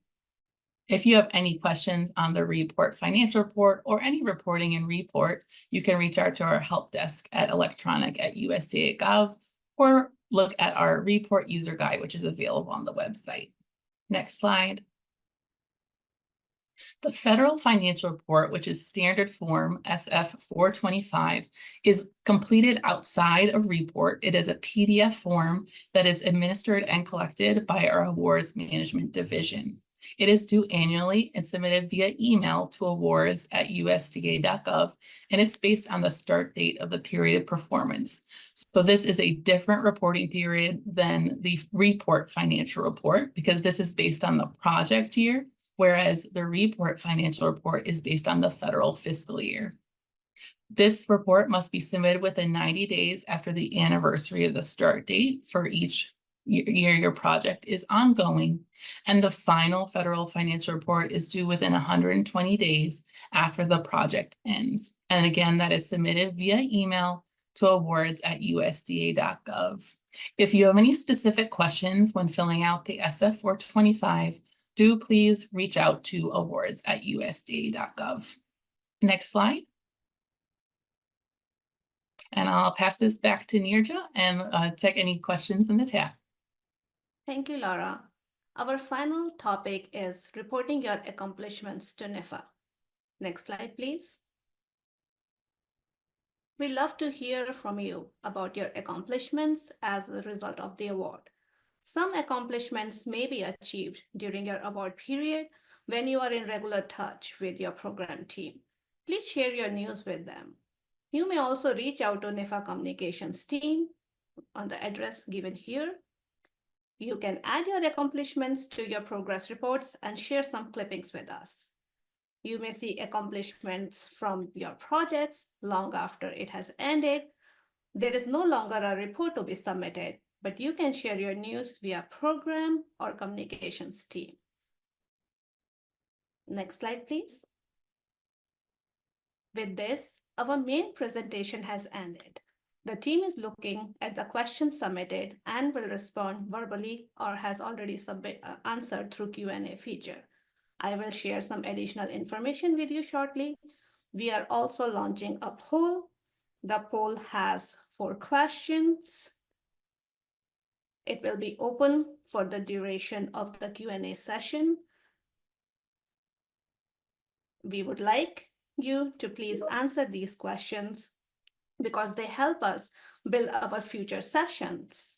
If you have any questions on the report financial report or any reporting in report, you can reach out to our help desk at electronic@usda.gov or look at our report user guide, which is available on the website. Next slide. The federal financial report, which is standard form SF 425, is completed outside of report. It is a PDF form that is administered and collected by our awards management division. It is due annually and submitted via email to awards@usda.gov, and it's based on the start date of the period of performance. So this is a different reporting period than the report financial report because this is based on the project year, whereas the report financial report is based on the federal fiscal year. This report must be submitted within 90 days after the anniversary of the start date for each year your project is ongoing, and the final federal financial report is due within 120 days after the project ends. And again, that is submitted via email to awards@usda.gov. If you have any specific questions when filling out the SF 425, do please reach out to awards@usda.gov. Next slide. And I'll pass this back to Nirja and check any questions in the chat. Thank you, Laura. Our final topic is reporting your accomplishments to NIFA. Next slide, please. We'd love to hear from you about your accomplishments as a result of the award. Some accomplishments may be achieved during your award period when you are in regular touch with your program team. Please share your news with them. You may also reach out to NIFA Communications team on the address given here. You can add your accomplishments to your progress reports and share some clippings with us. You may see accomplishments from your projects long after it has ended. There is no longer a report to be submitted, but you can share your news via program or communications team. Next slide, please. With this, our main presentation has ended. The team is looking at the questions submitted and will respond verbally or has already answered through Q&A feature. I will share some additional information with you shortly. We are also launching a poll. The poll has 4 questions. It will be open for the duration of the Q&A session. We would like you to please answer these questions because they help us build our future sessions.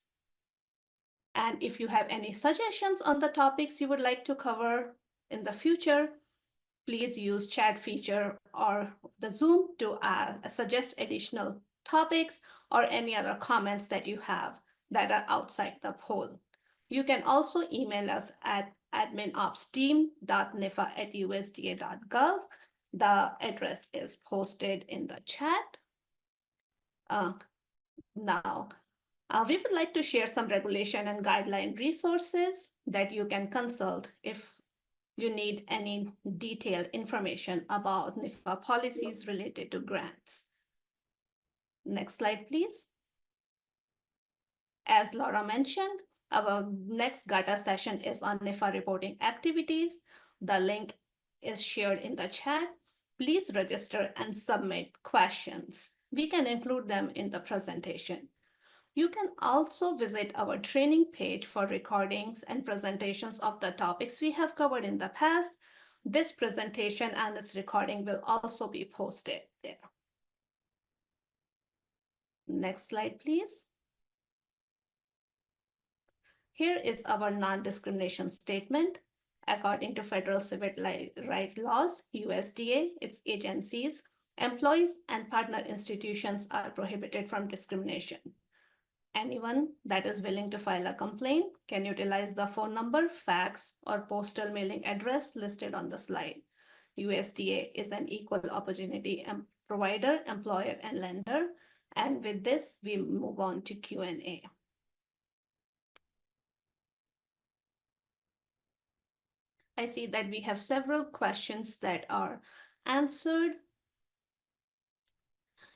And if you have any suggestions on the topics you would like to cover in the future, please use chat feature or the Zoom to suggest additional topics or any other comments that you have that are outside the poll. You can also email us at adminopsteam.nifa@usda.gov. The address is posted in the chat. Now, we would like to share some regulation and guideline resources that you can consult if you need any detailed information about NIFA policies related to grants. Next slide, please. As Laura mentioned, our next GATA session is on NIFA reporting activities. The link is shared in the chat. Please register and submit questions. We can include them in the presentation. You can also visit our training page for recordings and presentations of the topics we have covered in the past. This presentation and its recording will also be posted there. Next slide, please. Here is our non-discrimination statement. According to federal civil rights laws, USDA, its agencies, employees, and partner institutions are prohibited from discrimination. Anyone that is willing to file a complaint can utilize the phone number, fax, or postal mailing address listed on the slide. USDA is an equal opportunity provider, employer, and lender. And with this, we move on to Q&A. I see that we have several questions that are answered.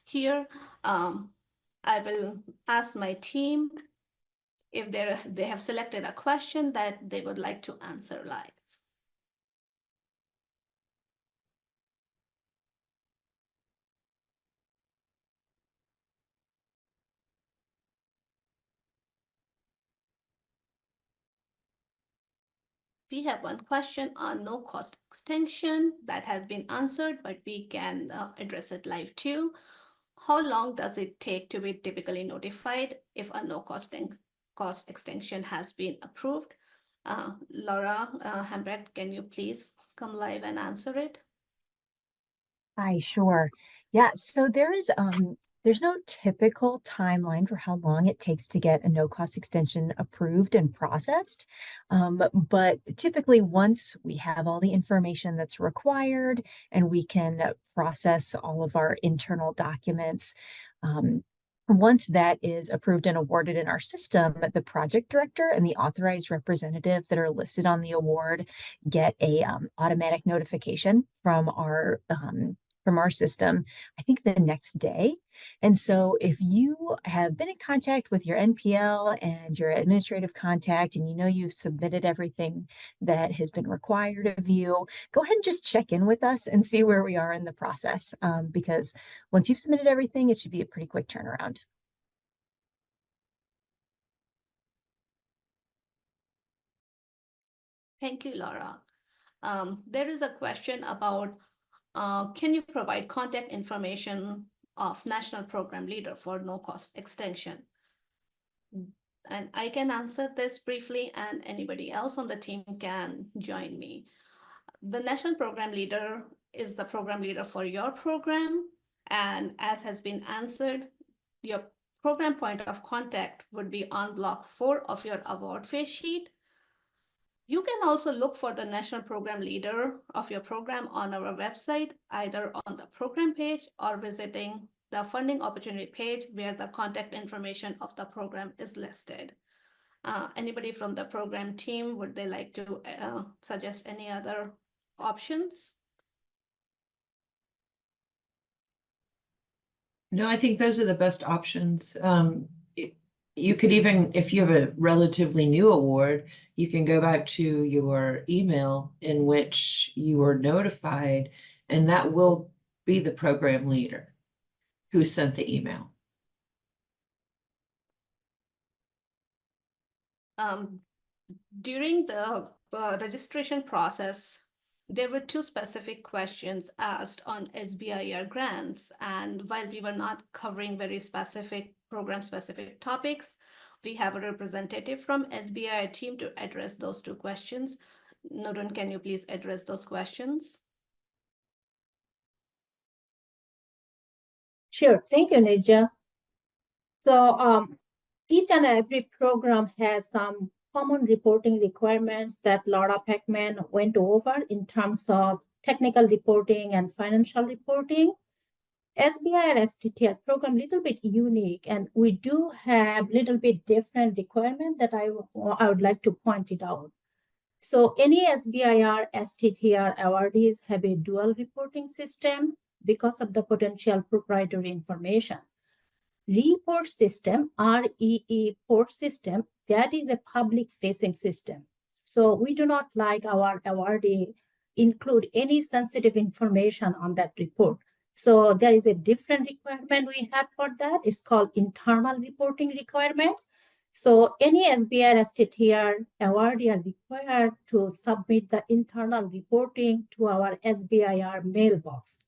Here, I will ask my team if they have selected a question that they would like to answer live. We have one question on no cost extension that has been answered, but we can address it live too. How long does it take to be typically notified if a no cost extension has been approved? Laura Hambrecht, can you please come live and answer it? Hi, sure. Yeah, so there's no typical timeline for how long it takes to get a no-cost extension approved and processed. But typically, once we have all the information that's required and we can process all of our internal documents, once that is approved and awarded in our system, the project director and the authorized representative that are listed on the award get a automatic notification from our system, I think the next day. And so if you have been in contact with your NPL and your administrative contact, and you know you've submitted everything that has been required of you, go ahead and just check in with us and see where we are in the process. Because once you've submitted everything, it should be a pretty quick turnaround. Thank you, Laura. There is a question about can you provide contact information of National Program Leader for no cost extension? And I can answer this briefly, and anybody else on the team can join me. The National Program Leader is the program leader for your program, And as has been answered, your program point of contact would be on block 4 of your award face sheet. You can also look for the national program leader of your program on our website, either on the program page or visiting the funding opportunity page where the contact information of the program is listed. Anybody from the program team, would they like to suggest any other options? No, I think those are the best options. You could even, if you have a relatively new award, you can go back to your email in which you were notified, and that will be the program leader who sent the email. During the registration process, there were 2 specific questions asked on SBIR grants. And while we were not covering very specific program-specific topics, we have a representative from SBIR team to address those 2 questions. Nurun, can you please address those questions? Sure, thank you, Nirja. So each and every program has some common reporting requirements that Laura Packman went over in terms of technical reporting and financial reporting. SBI and STTR program little bit unique, and we do have little bit different requirement that I would like to point it out. So any SBIR, STTR awardees have a dual reporting system because of the potential proprietary information. Report system, REE port system, that is a public facing system. So we do not like our awardee include any sensitive information on that report. So there is a different requirement we have for that. It's called internal reporting requirements. So any SBIR, STTR awardee are required to submit the internal reporting to our SBIR mailbox.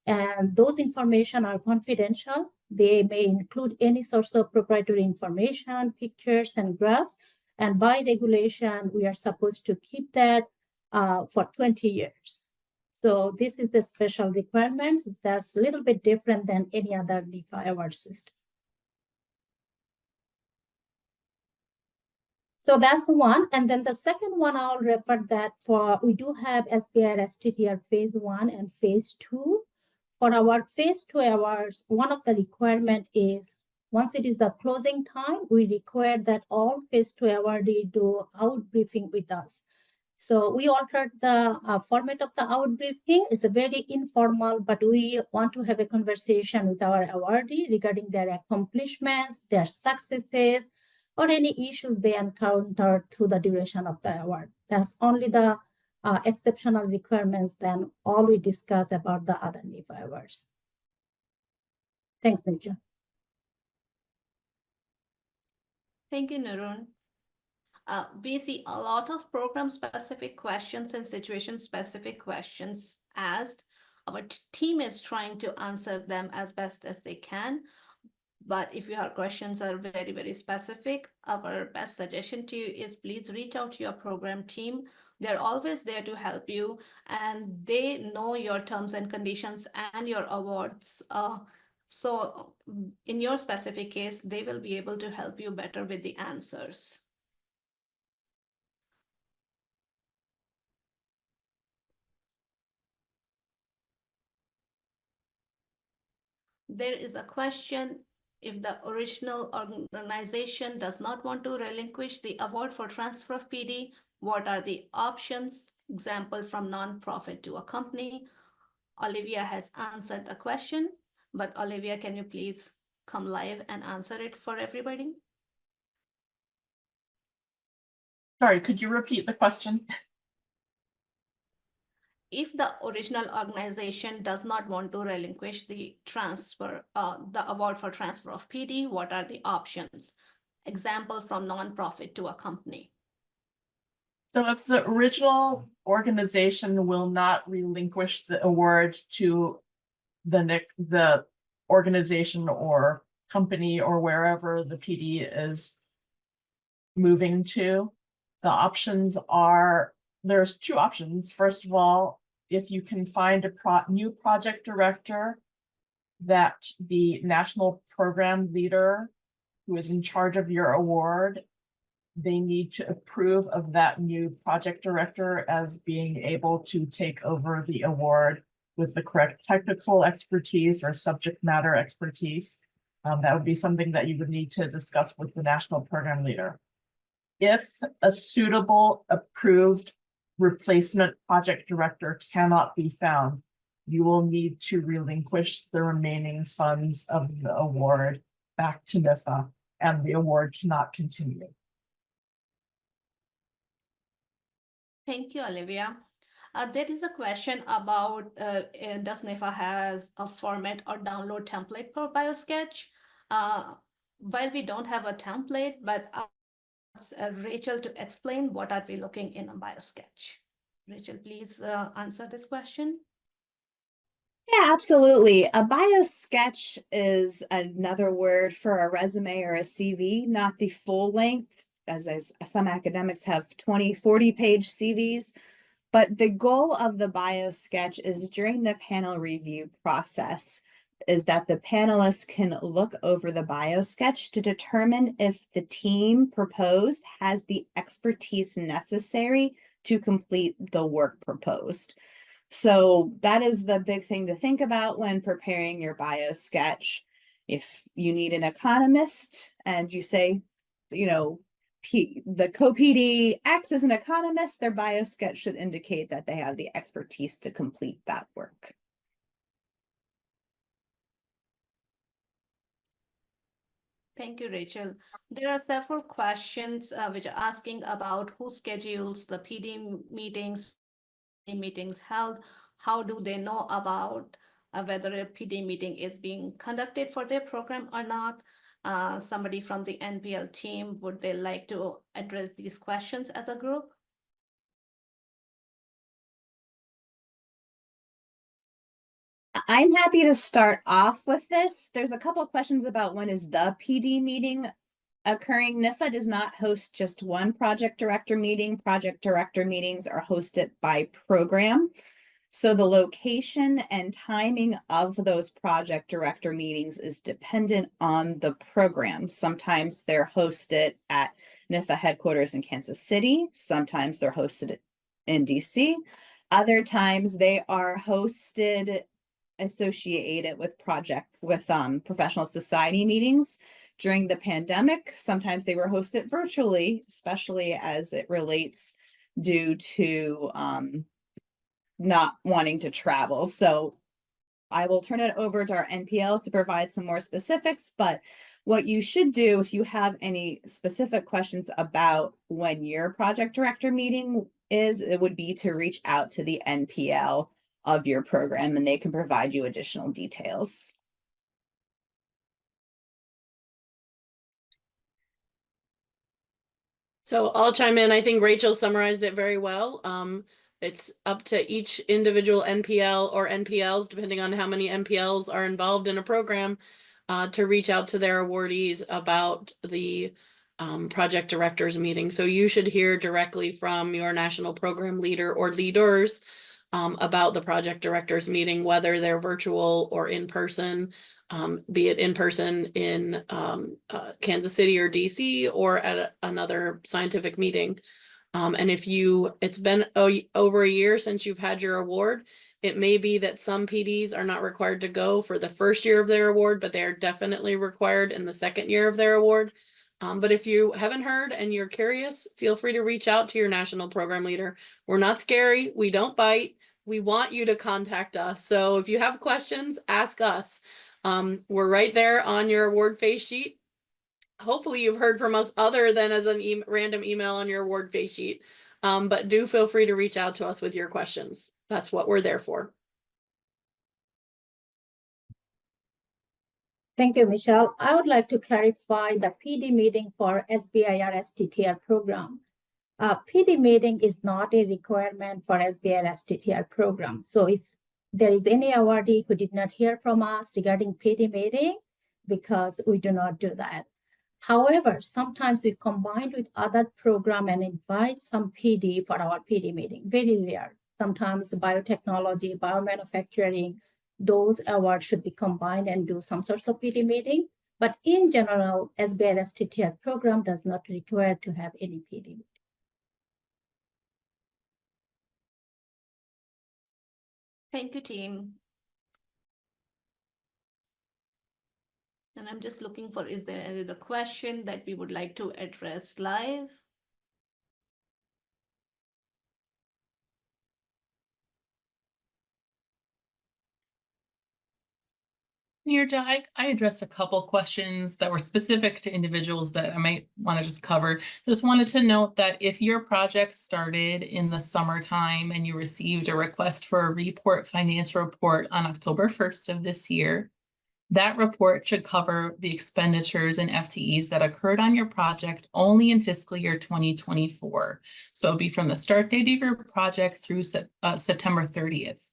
And those information are confidential. They may include any source of proprietary information, pictures, and graphs. And by regulation, we are supposed to keep that for 20 years. So this is the special requirements. That's a little bit different than any other NEFA award system. So that's one. And then the second one, I'll refer that for, we do have SBIR, STTR phase 1 and phase 2. For our phase 2 awards, one of the requirement is once it is the closing time, we require that all phase 2 awardee do out briefing with us. So we altered the format of the out briefing. It's a very informal, but we want to have a conversation with our awardee regarding their accomplishments, their successes, or any issues they encountered through the duration of the award. That's only the exceptional requirements than all we discuss about the other NEFA awards. Thanks, Nirja. Thank you, Nurun. We see a lot of program-specific questions and situation-specific questions asked. Our team is trying to answer them as best as they can. But if your questions are very, very specific, our best suggestion to you is please reach out to your program team. They're always there to help you, and they know your terms and conditions and your awards. So in your specific case, they will be able to help you better with the answers. There is a question: if the original organization does not want to relinquish the award for transfer of PD, what are the options? Example, from nonprofit to a company. Olivia has answered the question, but Olivia, can you please come live and answer it for everybody? Sorry, could you repeat the question? If the original organization does not want to relinquish the transfer, the award for transfer of PD, what are the options? Example, from nonprofit to a company. So if the original organization will not relinquish the award to the organization or company or wherever the PD is moving to, the options are, there's 2 options. First of all, if you can find a new project director that the national program leader who is in charge of your award, they need to approve of that new project director as being able to take over the award with the correct technical expertise or subject matter expertise. That would be something that you would need to discuss with the national program leader. If a suitable approved replacement project director cannot be found, you will need to relinquish the remaining funds of the award back to NIFA, and the award cannot continue. Thank you, Olivia. There is a question about does NIFA has a format or download template for BioSketch? While we don't have a template, but Rachel to explain what are we looking in a BioSketch. Rachel, please answer this question. Yeah, absolutely. A BioSketch is another word for a resume or a CV, not the full length, as some academics have 20, 40-page CVs. But the goal of the BioSketch is during the panel review process is that the panelists can look over the BioSketch to determine if the team proposed has the expertise necessary to complete the work proposed. So that is the big thing to think about when preparing your BioSketch. If you need an economist and you say, you know, the co-PD acts as an economist, their BioSketch should indicate that they have the expertise to complete that work. Thank you, Rachel. There are several questions which are asking about who schedules the PD meetings held. How do they know about whether a PD meeting is being conducted for their program or not? Somebody from the NPL team, would they like to address these questions as a group? I'm happy to start off with this. There's a couple of questions about when is the PD meeting occurring. NIFA does not host just one project director meeting. Project director meetings are hosted by program. So the location and timing of those project director meetings is dependent on the program. Sometimes they're hosted at NIFA headquarters in Kansas City. Sometimes they're hosted in DC. Other times they are hosted associated with professional society meetings. During the pandemic, sometimes they were hosted virtually, especially as it relates due to not wanting to travel. So I will turn it over to our NPLs to provide some more specifics, but what you should do if you have any specific questions about when your project director meeting is, it would be to reach out to the NPL of your program and they can provide you additional details. So I'll chime in. I think Rachel summarized it very well. It's up to each individual NPL or NPLs, depending on how many NPLs are involved in a program, to reach out to their awardees about the project directors meeting. So you should hear directly from your national program leader or leaders about the project directors meeting, whether they're virtual or in person, be it in person in Kansas City or DC or at another scientific meeting. And if it's been over a year since you've had your award, it may be that some PDs are not required to go for the first year of their award, but they are definitely required in the second year of their award. But if you haven't heard and you're curious, feel free to reach out to your national program leader. We're not scary. We don't bite. We want you to contact us. So if you have questions, ask us. We're right there on your award face sheet. Hopefully you've heard from us other than as a random email on your award face sheet. But do feel free to reach out to us with your questions. That's what we're there for. Thank you, Michelle. I would like to clarify the PD meeting for SBIR STTR program. PD meeting is not a requirement for SBIR STTR program. So if there is any awardee who did not hear from us regarding PD meeting, because we do not do that. However, sometimes we combine with other program and invite some PD for our PD meeting, very rare. Sometimes biotechnology, biomanufacturing, those awards should be combined and do some sorts of PD meeting. But in general, SBIR STTR program does not require to have any PD meeting. Thank you, team. And I'm just looking for, is there any other question that we would like to address live? Neerja, I addressed a couple questions that were specific to individuals that I might want to just cover. Just wanted to note that if your project started in the summertime and you received a request for a financial report on October 1st of this year, that report should cover the expenditures and FTEs that occurred on your project only in fiscal year 2024. So it'll be from the start date of your project through September 30th.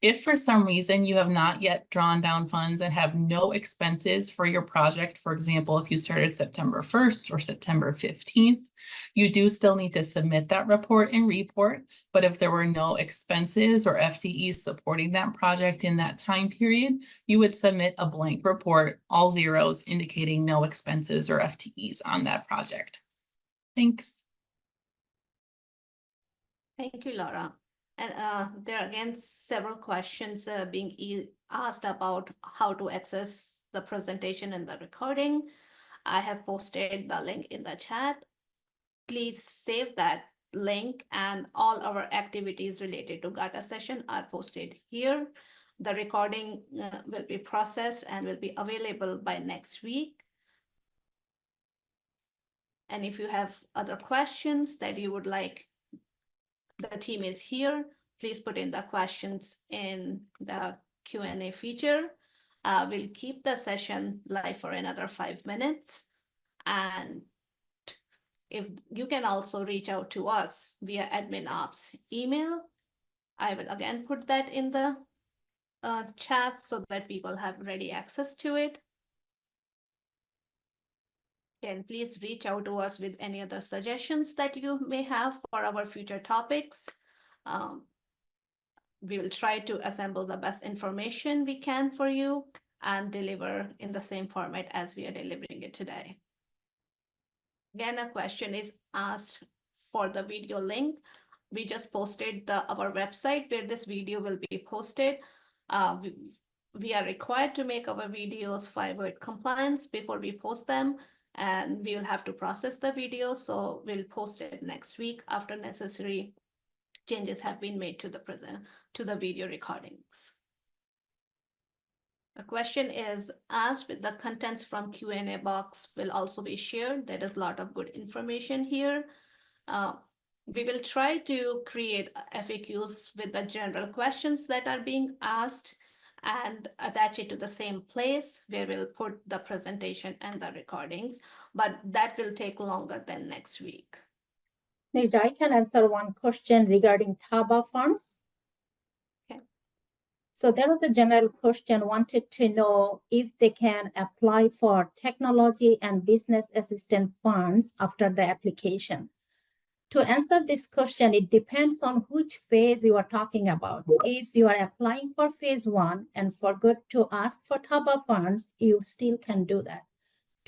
If for some reason you have not yet drawn down funds and have no expenses for your project, for example, if you started September 1st or September 15th, you do still need to submit that report and report. But if there were no expenses or FTEs supporting that project in that time period, you would submit a blank report, all zeros, indicating no expenses or FTEs on that project. Thanks. Thank you, Laura. And there are again several questions being asked about how to access the presentation and the recording. I have posted the link in the chat. Please save that link, and all our activities related to GATA session are posted here. The recording will be processed and will be available by next week. And if you have other questions that you would like, the team is here. Please put in the questions in the Q&A feature. We'll keep the session live for another 5 minutes. And if you can also reach out to us via admin ops email, I will again put that in the chat so that people have ready access to it. Then please reach out to us with any other suggestions that you may have for our future topics. We will try to assemble the best information we can for you and deliver in the same format as we are delivering it today. Again, a question is asked for the video link. We just posted our website where this video will be posted. We are required to make our videos 508 compliance before we post them, and we will have to process the video. So we'll post it next week after necessary changes have been made to the video recordings. The question is asked with the contents from Q&A box will also be shared. There is a lot of good information here. We will try to create FAQs with the general questions that are being asked and attach it to the same place where we'll put the presentation and the recordings, but that will take longer than next week. Neerja, I can answer one question regarding TABA funds. Okay. So there was a general question, wanted to know if they can apply for technology and business assistance funds after the application. To answer this question, it depends on which phase you are talking about. If you are applying for phase 1 and forgot to ask for TABA funds, you still can do that.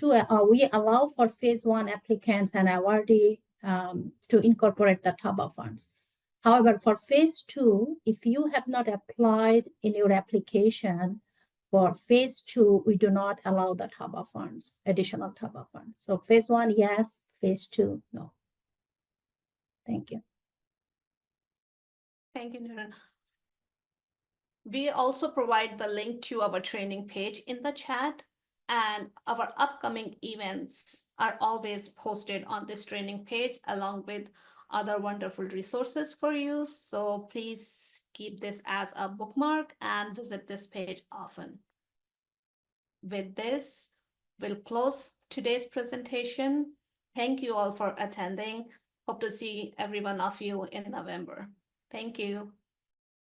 We allow for phase 1 applicants and awardee to incorporate the TABA funds. However, for phase 2, if you have not applied in your application for phase 2, we do not allow the TABA funds, additional TABA funds. So phase 1, yes, phase 2, no. Thank you. Thank you, Nuran. We also provide the link to our training page in the chat, and our upcoming events are always posted on this training page along with other wonderful resources for you. So please keep this as a bookmark and visit this page often. With this, we'll close today's presentation. Thank you all for attending. Hope to see every one of you in November. Thank you.